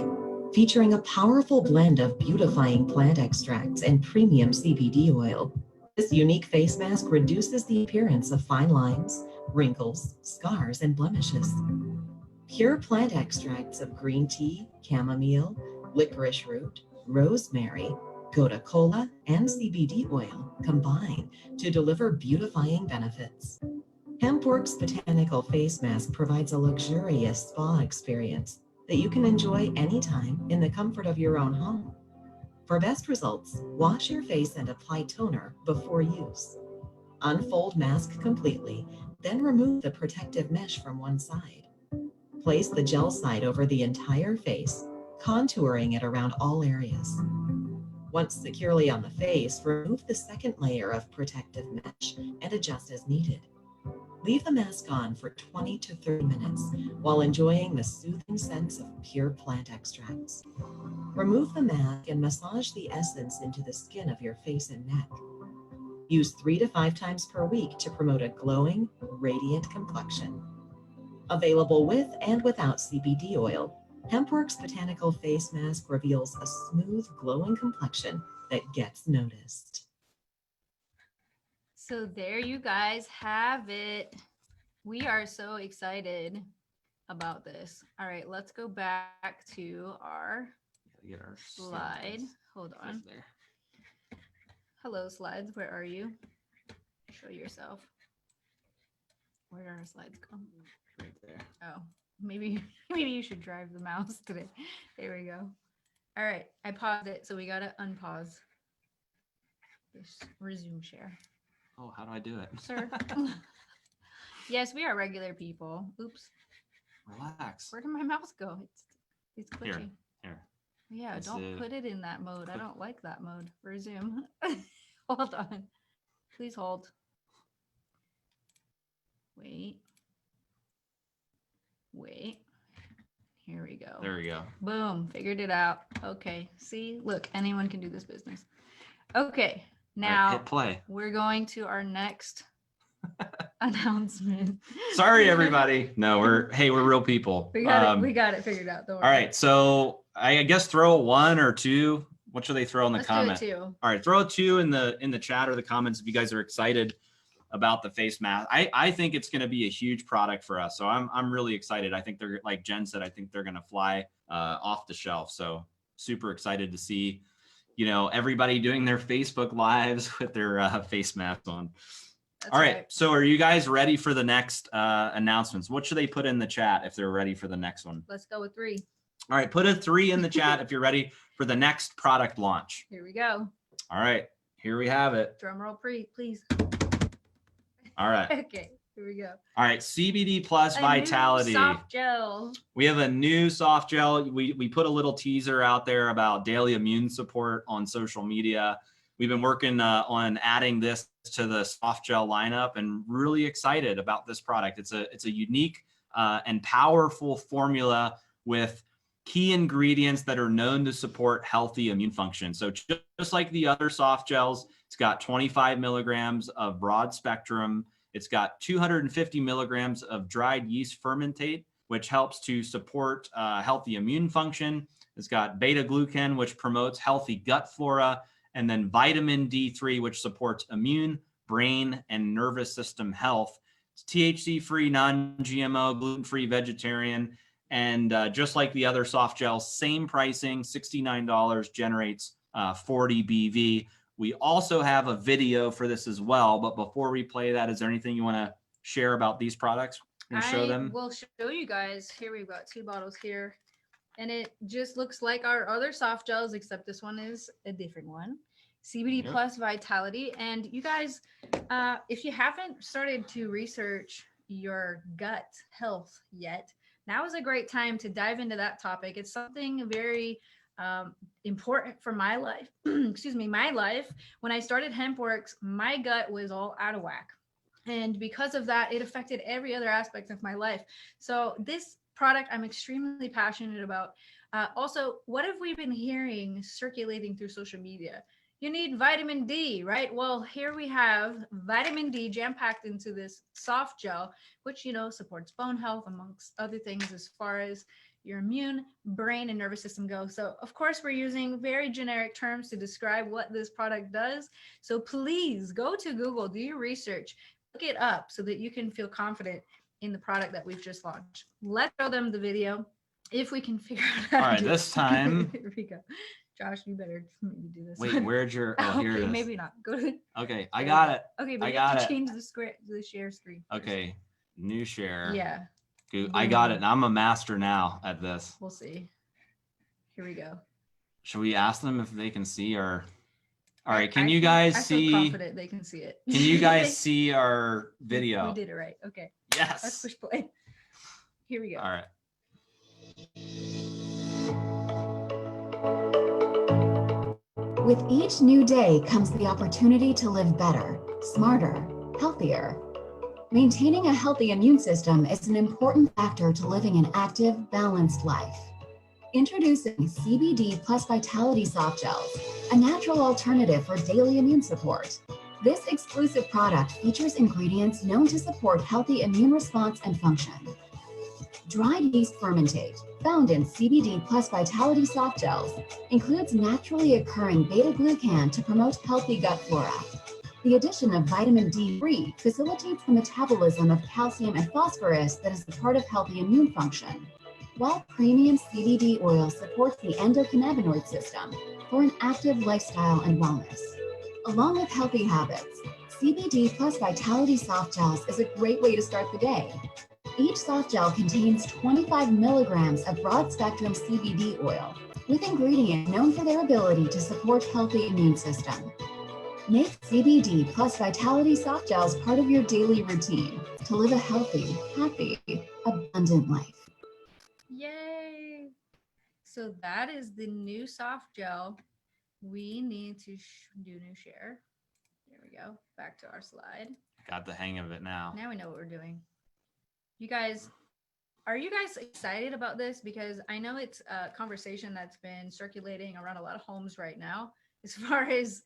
featuring a powerful blend of beautifying plant extracts and premium CBD oil. This unique face mask reduces the appearance of fine lines, wrinkles, scars, and blemishes. Pure plant extracts of green tea, chamomile, licorice root, rosemary, gotu kola, and CBD oil combine to deliver beautifying benefits. HempWorks Botanical Face Mask provides a luxurious spa experience that you can enjoy anytime in the comfort of your own home. For best results, wash your face and apply toner before use. Unfold mask completely, then remove the protective mesh from one side. Place the gel side over the entire face, contouring it around all areas. Once securely on the face, remove the second layer of protective mesh and adjust as needed. Leave the mask on for 20 to 30 minutes while enjoying the soothing scents of pure plant extracts. Remove the mask and massage the essence into the skin of your face and neck. Use 3 to 5 times per week to promote a glowing, radiant complexion. Available with and without CBD oil, HempWorks Botanical Face Mask reveals a smooth, glowing complexion that gets noticed. So there you guys have it. We are so excited about this. All right, let's go back to our Get our slide. slides Hold right on. there. Hello, slides. Where are you? Show yourself. Where did our slides go? Right there. Oh, maybe you should drive the mouse today. There we go. All right, I paused it, so we gotta unpause. Just resume share. Oh, how do I do it? Sir. Yes, we are regular people. Oops. Relax. Where did my mouse go? It's glitchy. Here. Yeah, Let's don't do- put it in that mode. I don't like that mode. Resume. Hold on. Please hold. Wait. Here we go. There we go. Boom. Figured it out. Okay. See, look, anyone can do this business. Okay. All right, Now hit play. we're going to our next announcement. Sorry, everybody. No, we're real people. We got it figured out. Don't worry. All right, so I guess throw a 1 or 2. What should they throw in the Let's comment? do it too. All right, throw a 2 in the chat or the comments if you guys are excited about the face mask. I think it's going to be a huge product for us, so I'm really excited. I think they're, like Jen said, I think they're going to fly off the shelf. So super excited to see, everybody doing their Facebook lives with their face masks on. That's All right. So are you guys ready for the next announcements? What should they put in the chat if they're ready for the next one? Let's go with 3. All right. Put a 3 in the chat if you're ready for the next product launch. Here we go. All right. Here we have it. Drum roll, please. All right. Okay. Here we go. All right. CBD plus A Vitality. new soft gel. We have a new soft gel. We put a little teaser out there about daily immune support on social media. We've been working on adding this to the soft gel lineup and really excited about this product. It's a unique and powerful formula with key ingredients that are known to support healthy immune function. So just like the other soft gels, it's got 25 milligrams of broad spectrum. It's got 250 milligrams of dried yeast fermentate, which helps to support healthy immune function. It's got beta glucan, which promotes healthy gut flora, and then vitamin D3, which supports immune, brain, and nervous system health. It's THC-free, non-GMO, gluten-free, vegetarian, and just like the other soft gels, same pricing, $69, generates 40 BV. We also have a video for this as well, but before we play that, is there anything you want to share about these products and show them? We'll show you guys. Here we've got 2 bottles here. And it just looks like our other soft gels, except this one is a different one. CBD plus Vitality. And you guys, if you haven't started to research your gut health yet, now is a great time to dive into that topic. It's something very important for my life. Excuse me, my life. When I started HempWorks, my gut was all out of whack. And because of that, it affected every other aspect of my life. So this product I'm extremely passionate about. Also, what have we been hearing circulating through social media? You need vitamin D, right? Well, here we have vitamin D jam-packed into this soft gel, which, supports bone health, amongst other things, as far as your immune, brain, and nervous system go. So, of course, we're using very generic terms to describe what this product does. So please go to Google, do your research, look it up so that you can feel confident in the product that we've just launched. Let's show them the video if we can figure out how All to right, do this it. time. Here we go. Josh, you better maybe do this. Wait, one. where's your? Oh, here it Okay, is. maybe not. Go to. Okay, I got it. Okay, but I you have got to it. change the share screen. first. Okay, new share. Yeah, I got it. And I'm a master now at this. we'll see. Here we go. Should we ask them if they can see our? All right, can I you feel- guys I see? feel confident they can see it. Can you guys see our video? We did it right. Okay, let's Yes. push play. Here we go. All right. With each new day comes the opportunity to live better, smarter, healthier. Maintaining a healthy immune system is an important factor to living an active, balanced life. Introducing CBD plus Vitality Soft Gels, a natural alternative for daily immune support. This exclusive product features ingredients known to support healthy immune response and function. Dried yeast fermentate, found in CBD plus Vitality Soft Gels, includes naturally occurring beta glucan to promote healthy gut flora. The addition of vitamin D3 facilitates the metabolism of calcium and phosphorus that is a part of healthy immune function, while premium CBD oil supports the endocannabinoid system for an active lifestyle and wellness. Along with healthy habits, CBD plus Vitality Soft Gels is a great way to start the day. Each soft gel contains 25 milligrams of broad-spectrum CBD oil, with ingredients known for their ability to support healthy immune system. Make CBD plus Vitality Soft Gels part of your daily routine to live a healthy, happy, abundant life. Yay! So that is the new soft gel. We need to do new share. There we go. Back to our slide. Got the hang of it now. Now we know what we're doing. You guys, are you guys excited about this? Because I know it's a conversation that's been circulating around a lot of homes right now, as far as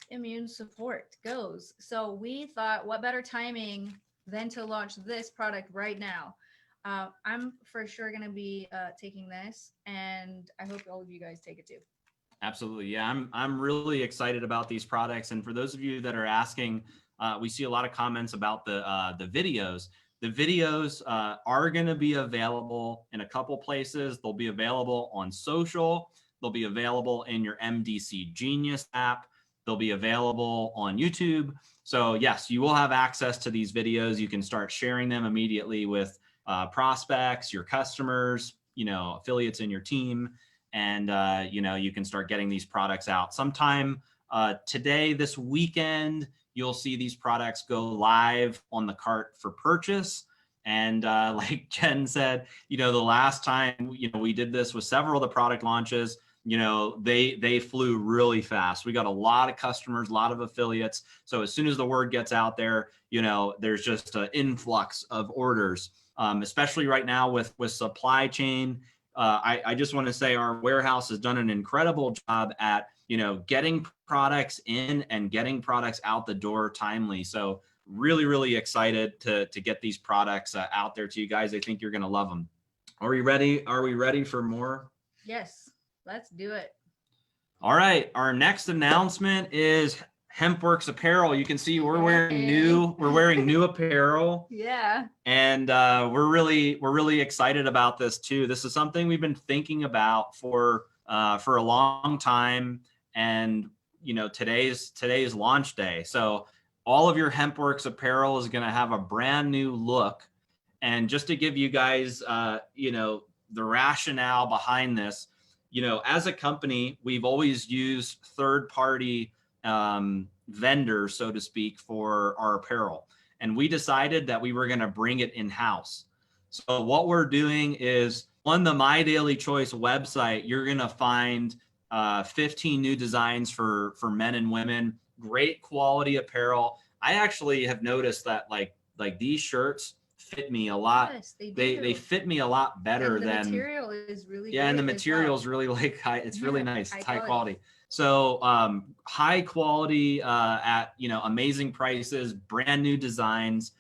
immune support goes. So we thought, what better timing than to launch this product right now? I'm for sure going to be taking this, and I hope all of you guys take it too. Absolutely. Yeah, I'm really excited about these products. And for those of you that are asking, we see a lot of comments about the videos. The videos are going to be available in a couple places. They'll be available on social. They'll be available in your MDC Genius app. They'll be available on YouTube. So yes, you will have access to these videos. You can start sharing them immediately with prospects, your customers, affiliates in your team. And, you can start getting these products out. Sometime today, this weekend, you'll see these products go live on the cart for purchase. And like Jen said, the last time, we did this with several of the product launches, they flew really fast. We got a lot of customers, a lot of affiliates. So as soon as the word gets out there, there's just an influx of orders, especially right now with supply chain. I just want to say our warehouse has done an incredible job at, getting products in and getting products out the door timely. So really, really excited to get these products out there to you guys. I think you're going to love them. Are we ready? Are we ready for more? Yes, let's do it. All right. Our next announcement is HempWorks apparel. You can see we're wearing new apparel. Yeah. And we're really excited about this too. This is something we've been thinking about for a long time. And today's launch day. So all of your HempWorks apparel is going to have a brand new look. And just to give you guys the rationale behind this, as a company, we've always used third-party vendors, so to speak, for our apparel. And we decided that we were going to bring it in-house. So what we're doing is on the My Daily Choice website, you're going to find 15 new designs for men and women, great quality apparel. I actually have noticed that like these shirts fit me a lot. Yes, they do. They fit me a lot better and the than material is really yeah, and the great as material is well. really like high. It's really nice. It's high quality. quality. So high quality at amazing prices, brand new designs.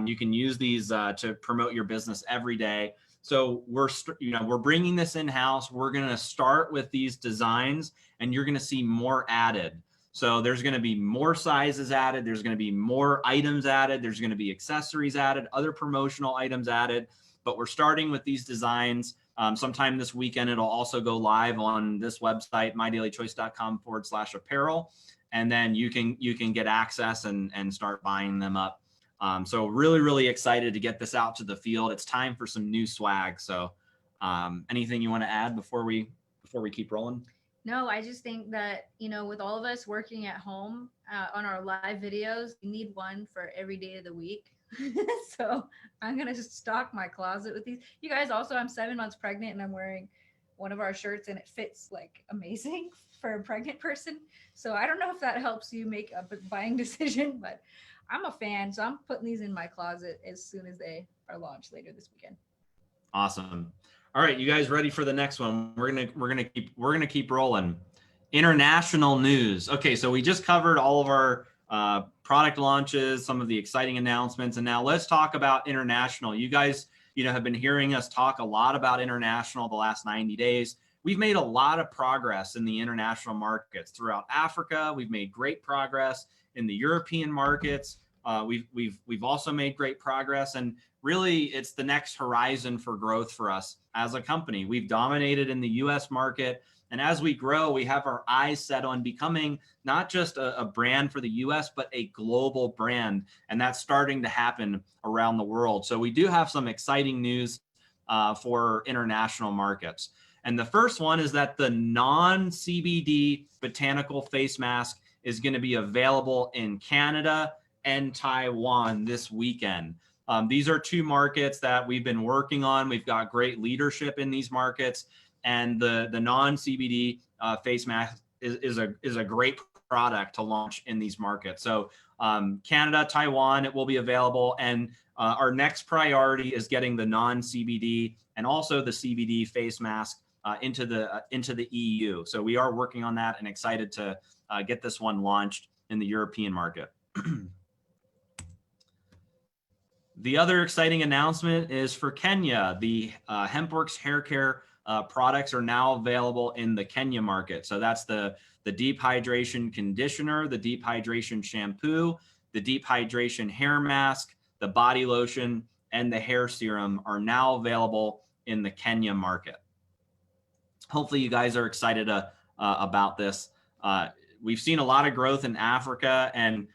You can use these to promote your business every day. So we're bringing this in house. We're going to start with these designs, and you're going to see more added. So there's going to be more sizes added. There's going to be more items added. There's going to be accessories added, other promotional items added. But we're starting with these designs. Sometime this weekend, it'll also go live on this website, mydailychoice.com/apparel. And then you can get access and start buying them up. So really, really excited to get this out to the field. It's time for some new swag. So anything you want to add before we keep rolling? No, I just think that, with all of us working at home on our live videos, we need one for every day of the week. So I'm going to just stock my closet with these. You guys also, I'm 7 months pregnant and I'm wearing one of our shirts and it fits like amazing for a pregnant person. So I don't know if that helps you make a buying decision, but I'm a fan. So I'm putting these in my closet as soon as they are launched later this weekend. Awesome. All right, you guys ready for the next one? We're gonna keep rolling. International news. Okay, so we just covered all of our product launches, some of the exciting announcements, and now let's talk about international. You guys, have been hearing us talk a lot about international the last 90 days. We've made a lot of progress in the international markets throughout Africa. We've made great progress in the European markets. We've also made great progress, and really it's the next horizon for growth for us as a company. We've dominated in the US market, and as we grow, we have our eyes set on becoming not just a brand for the US, but a global brand, and that's starting to happen around the world. So we do have some exciting news for international markets. And the first one is that the non-CBD botanical face mask is going to be available in Canada and Taiwan this weekend. These are two markets that we've been working on. We've got great leadership in these markets, and the non-CBD face mask is a great product to launch in these markets. So Canada, Taiwan, it will be available, and our next priority is getting the non-CBD and also the CBD face mask into the EU. So we are working on that and excited to get this one launched. in the European market. The other exciting announcement is for Kenya. The HempWorks hair care products are now available in the Kenya market. So that's the deep hydration conditioner, the deep hydration shampoo, the deep hydration hair mask, the body lotion, and the hair serum are now available in the Kenya market. Hopefully you guys are excited about this. We've seen a lot of growth in Africa, and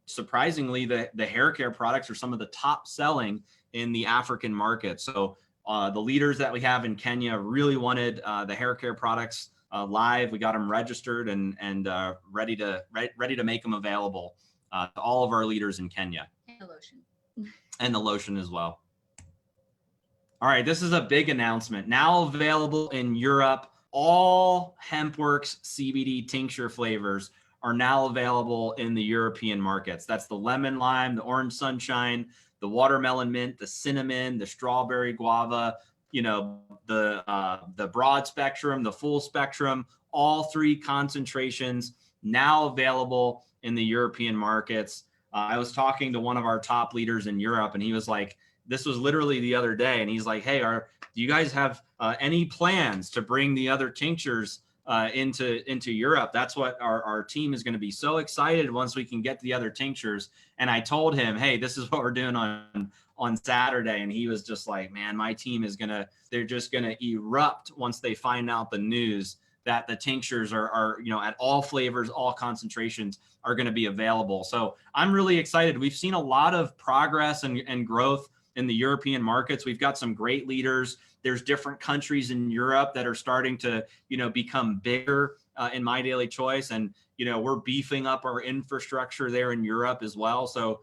surprisingly, the hair care products are some of the top selling in the African market. So the leaders that we have in Kenya really wanted the hair care products live. We got them registered and ready to make them available to all of our leaders in Kenya. And the lotion. And the lotion as well. All right, this is a big announcement. Now available in Europe, all HempWorks CBD tincture flavors are now available in the European markets. That's the lemon lime, the orange sunshine, the watermelon mint, the cinnamon, the strawberry guava, you know, the broad spectrum, the full spectrum, all three concentrations now available in the European markets. I was talking to one of our top leaders in Europe, and he was like, this was literally the other day, and he's like, hey, do you guys have any plans to bring the other tinctures into Europe? That's what our team is going to be so excited once we can get the other tinctures. And I told him, hey, this is what we're doing on Saturday. And he was just like, man, my team they're just going to erupt once they find out the news that the tinctures are, you know, at all flavors, all concentrations are going to be available. So I'm really excited. We've seen a lot of progress and growth in the European markets. We've got some great leaders. There's different countries in Europe that are starting to, you know, become bigger in My Daily Choice. And, you know, we're beefing up our infrastructure there in Europe as well. So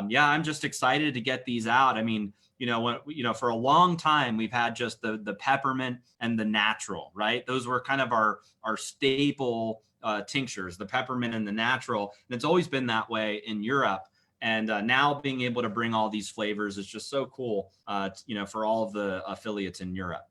yeah, I'm just excited to get these out. I mean, for a long time, we've had just the peppermint and the natural, right? Those were kind of our staple tinctures, the peppermint and the natural. And it's always been that way in Europe. And now being able to bring all these flavors is just so cool, for all of the affiliates in Europe.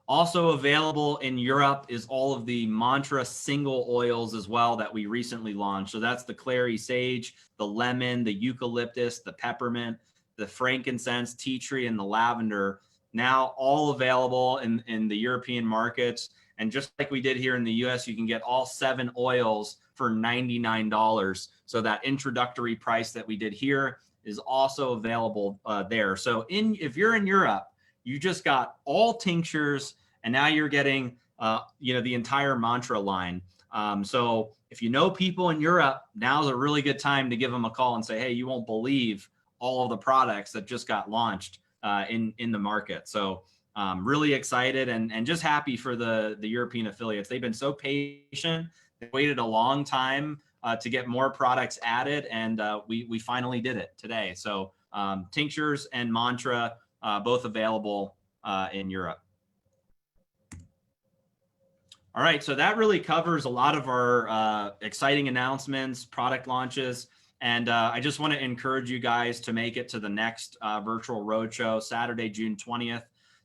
Also available in Europe is all of the Mantra single oils as well that we recently launched. So that's the clary sage, the lemon, the eucalyptus, the peppermint, the frankincense, tea tree, and the lavender. Now all available in the European markets. And just like we did here in the US, you can get all 7 oils for $99. So that introductory price that we did here is also available there. So if you're in Europe, you just got all tinctures, and now you're getting, the entire Mantra line. So if you know people in Europe, now's a really good time to give them a call and say, hey, you won't believe all of the products that just got launched in the market. So really excited and just happy for the European affiliates. They've been so patient. They waited a long time to get more products added, and we finally did it today. So tinctures and Mantra, both available in Europe. All right, so that really covers a lot of our exciting announcements, product launches, and I just want to encourage you guys to make it to the next virtual roadshow, Saturday, June 20th,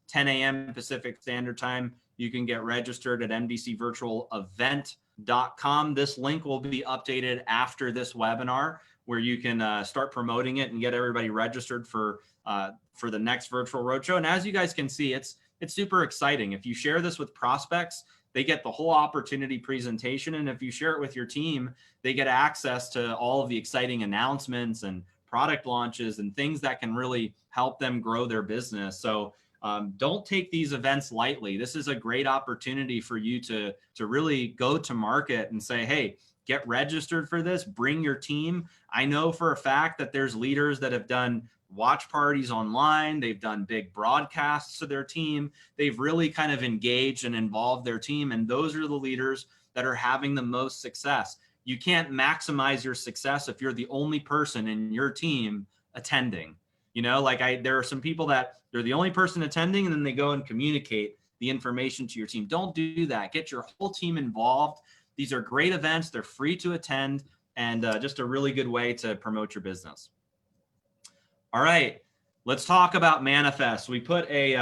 10 a.m. Pacific Standard Time. You can get registered at mdcvirtualevent.com. This link will be updated after this webinar, where you can start promoting it and get everybody registered for the next virtual roadshow. And as you guys can see, it's super exciting. If you share this with prospects, they get the whole opportunity presentation. And if you share it with your team, they get access to all of the exciting announcements and product launches and things that can really help them grow their business. So don't take these events lightly. This is a great opportunity for you to really go to market and say, hey, get registered for this, bring your team. I know for a fact that there's leaders that have done watch parties online. They've done big broadcasts to their team. They've really kind of engaged and involved their team. And those are the leaders that are having the most success. You can't maximize your success if you're the only person in your team attending. There are some people that they're the only person attending, and then they go and communicate the information to your team. Don't do that. Get your whole team involved. These are great events. They're free to attend, and just a really good way to promote your business. All right, let's talk about Manifest. We put a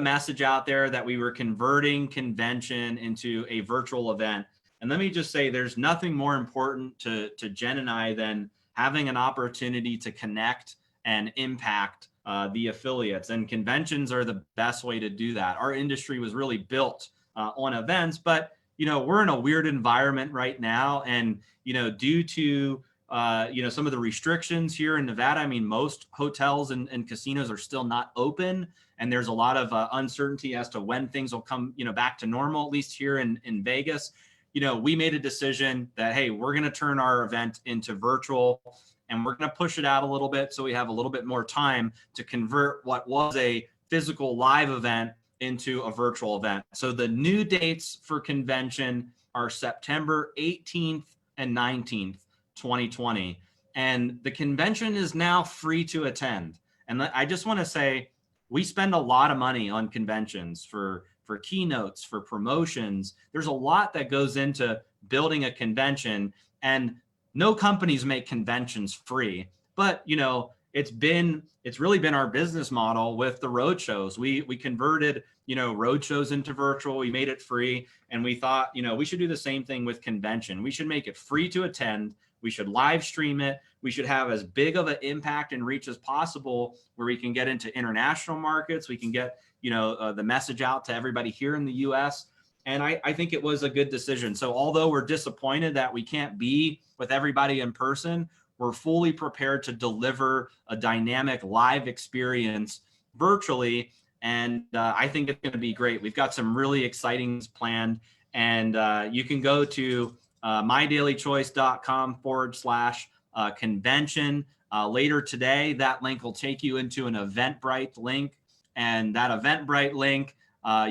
message out there that we were converting convention into a virtual event. And let me just say, there's nothing more important to Jen and I than having an opportunity to connect and impact the affiliates. And conventions are the best way to do that. Our industry was really built on events, but we're in a weird environment right now. And, due to, some of the restrictions here in Nevada, I mean, most hotels and casinos are still not open. And there's a lot of uncertainty as to when things will come, back to normal, at least here in Vegas. We made a decision that, hey, we're going to turn our event into virtual, and we're going to push it out a little bit so we have a little bit more time to convert what was a physical live event into a virtual event. So the new dates for convention are September 18th and 19th, 2020. And the convention is now free to attend. And I just want to say, we spend a lot of money on conventions for keynotes, for promotions. There's a lot that goes into building a convention, and no companies make conventions free. But it's really been our business model with the road shows. We converted road shows into virtual. We made it free, and we thought we should do the same thing with convention. We should make it free to attend. We should live stream it. We should have as big of an impact and reach as possible, where we can get into international markets. We can get the message out to everybody here in the US. And I think it was a good decision. So although we're disappointed that we can't be with everybody in person, we're fully prepared to deliver a dynamic live experience virtually. And I think it's going to be great. We've got some really exciting things planned. And you can go to mydailychoice.com/convention later today. That link will take you into an Eventbrite link. And that Eventbrite link,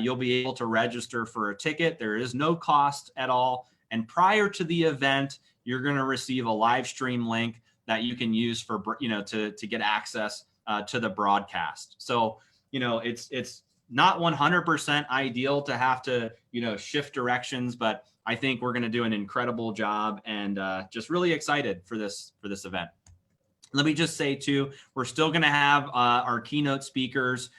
you'll be able to register for a ticket. There is no cost at all. And prior to the event, you're going to receive a live stream link that you can use for, to get access to the broadcast. So, it's not 100% ideal to have to, shift directions, but I think we're going to do an incredible job, and just really excited for this event. Let me just say too, we're still going to have our keynote speakers.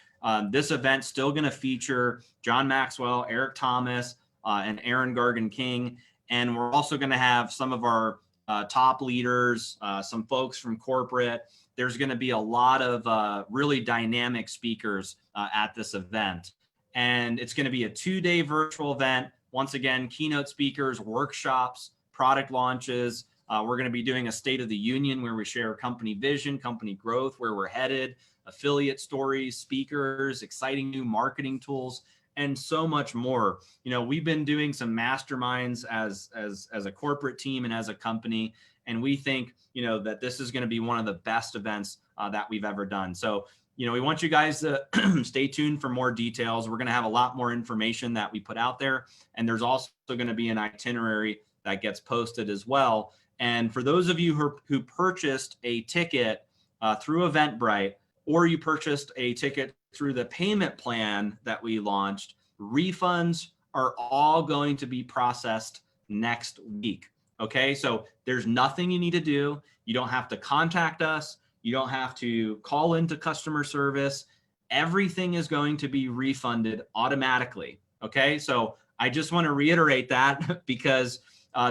This event's still going to feature John Maxwell, Eric Thomas, and Aaron Gargan King. And we're also going to have some of our top leaders, some folks from corporate. There's going to be a lot of really dynamic speakers at this event. And it's going to be a 2-day virtual event. Once again, keynote speakers, workshops, product launches. We're going to be doing a State of the Union where we share company vision, company growth, where we're headed, affiliate stories, speakers, exciting new marketing tools, and so much more. We've been doing some masterminds as a corporate team and as a company, and we think that this is going to be one of the best events that we've ever done. So we want you guys to stay tuned for more details. We're going to have a lot more information that we put out there, and there's also going to be an itinerary that gets posted as well. And for those of you who purchased a ticket through Eventbrite, or you purchased a ticket through the payment plan that we launched, refunds are all going to be processed next week. Okay, so there's nothing you need to do. You don't have to contact us. You don't have to call into customer service. Everything is going to be refunded automatically. Okay, so I just want to reiterate that because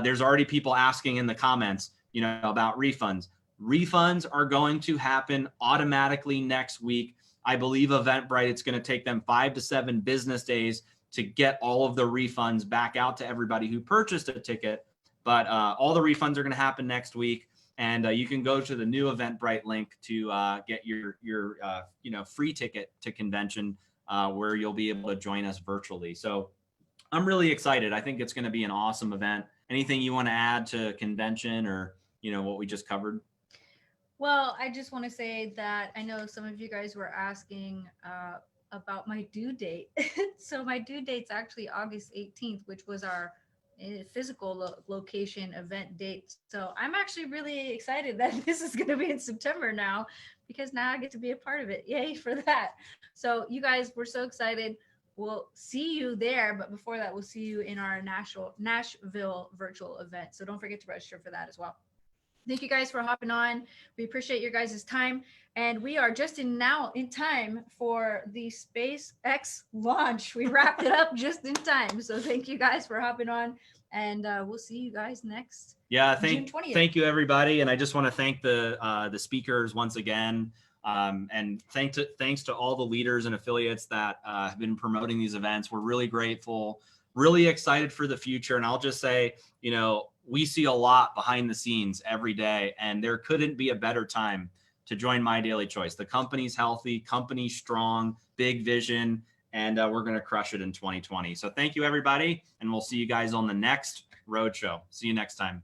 there's already people asking in the comments, about refunds. Refunds are going to happen automatically next week. I believe Eventbrite, it's going to take them 5 to 7 business days to get all of the refunds back out to everybody who purchased a ticket. But all the refunds are going to happen next week. And you can go to the new Eventbrite link to get your free ticket to convention where you'll be able to join us virtually. So I'm really excited. I think it's going to be an awesome event. Anything you want to add to convention or, what we just covered? Well, I just want to say that I know some of you guys were asking about my due date. So my due date's actually August 18th, which was our physical location event date. So I'm actually really excited that this is going to be in September now, because now I get to be a part of it. Yay for that. So you guys, we're so excited. We'll see you there. But before that, we'll see you in our Nashville virtual event. So don't forget to register for that as well. Thank you guys for hopping on. We appreciate your guys' time. And we are just in time for the SpaceX launch. We wrapped it up just in time. So thank you guys for hopping on. And we'll see you guys next Yeah, June 20th. thank you everybody, and I just want to thank the speakers once again, and thanks to all the leaders and affiliates that have been promoting these events. We're really grateful, really excited for the future, and I'll just say, you know, we see a lot behind the scenes every day, and there couldn't be a better time to join My Daily Choice. The company's healthy, company's strong, big vision, and we're going to crush it in 2020. So thank you everybody, and we'll see you guys on the next roadshow. See you next time.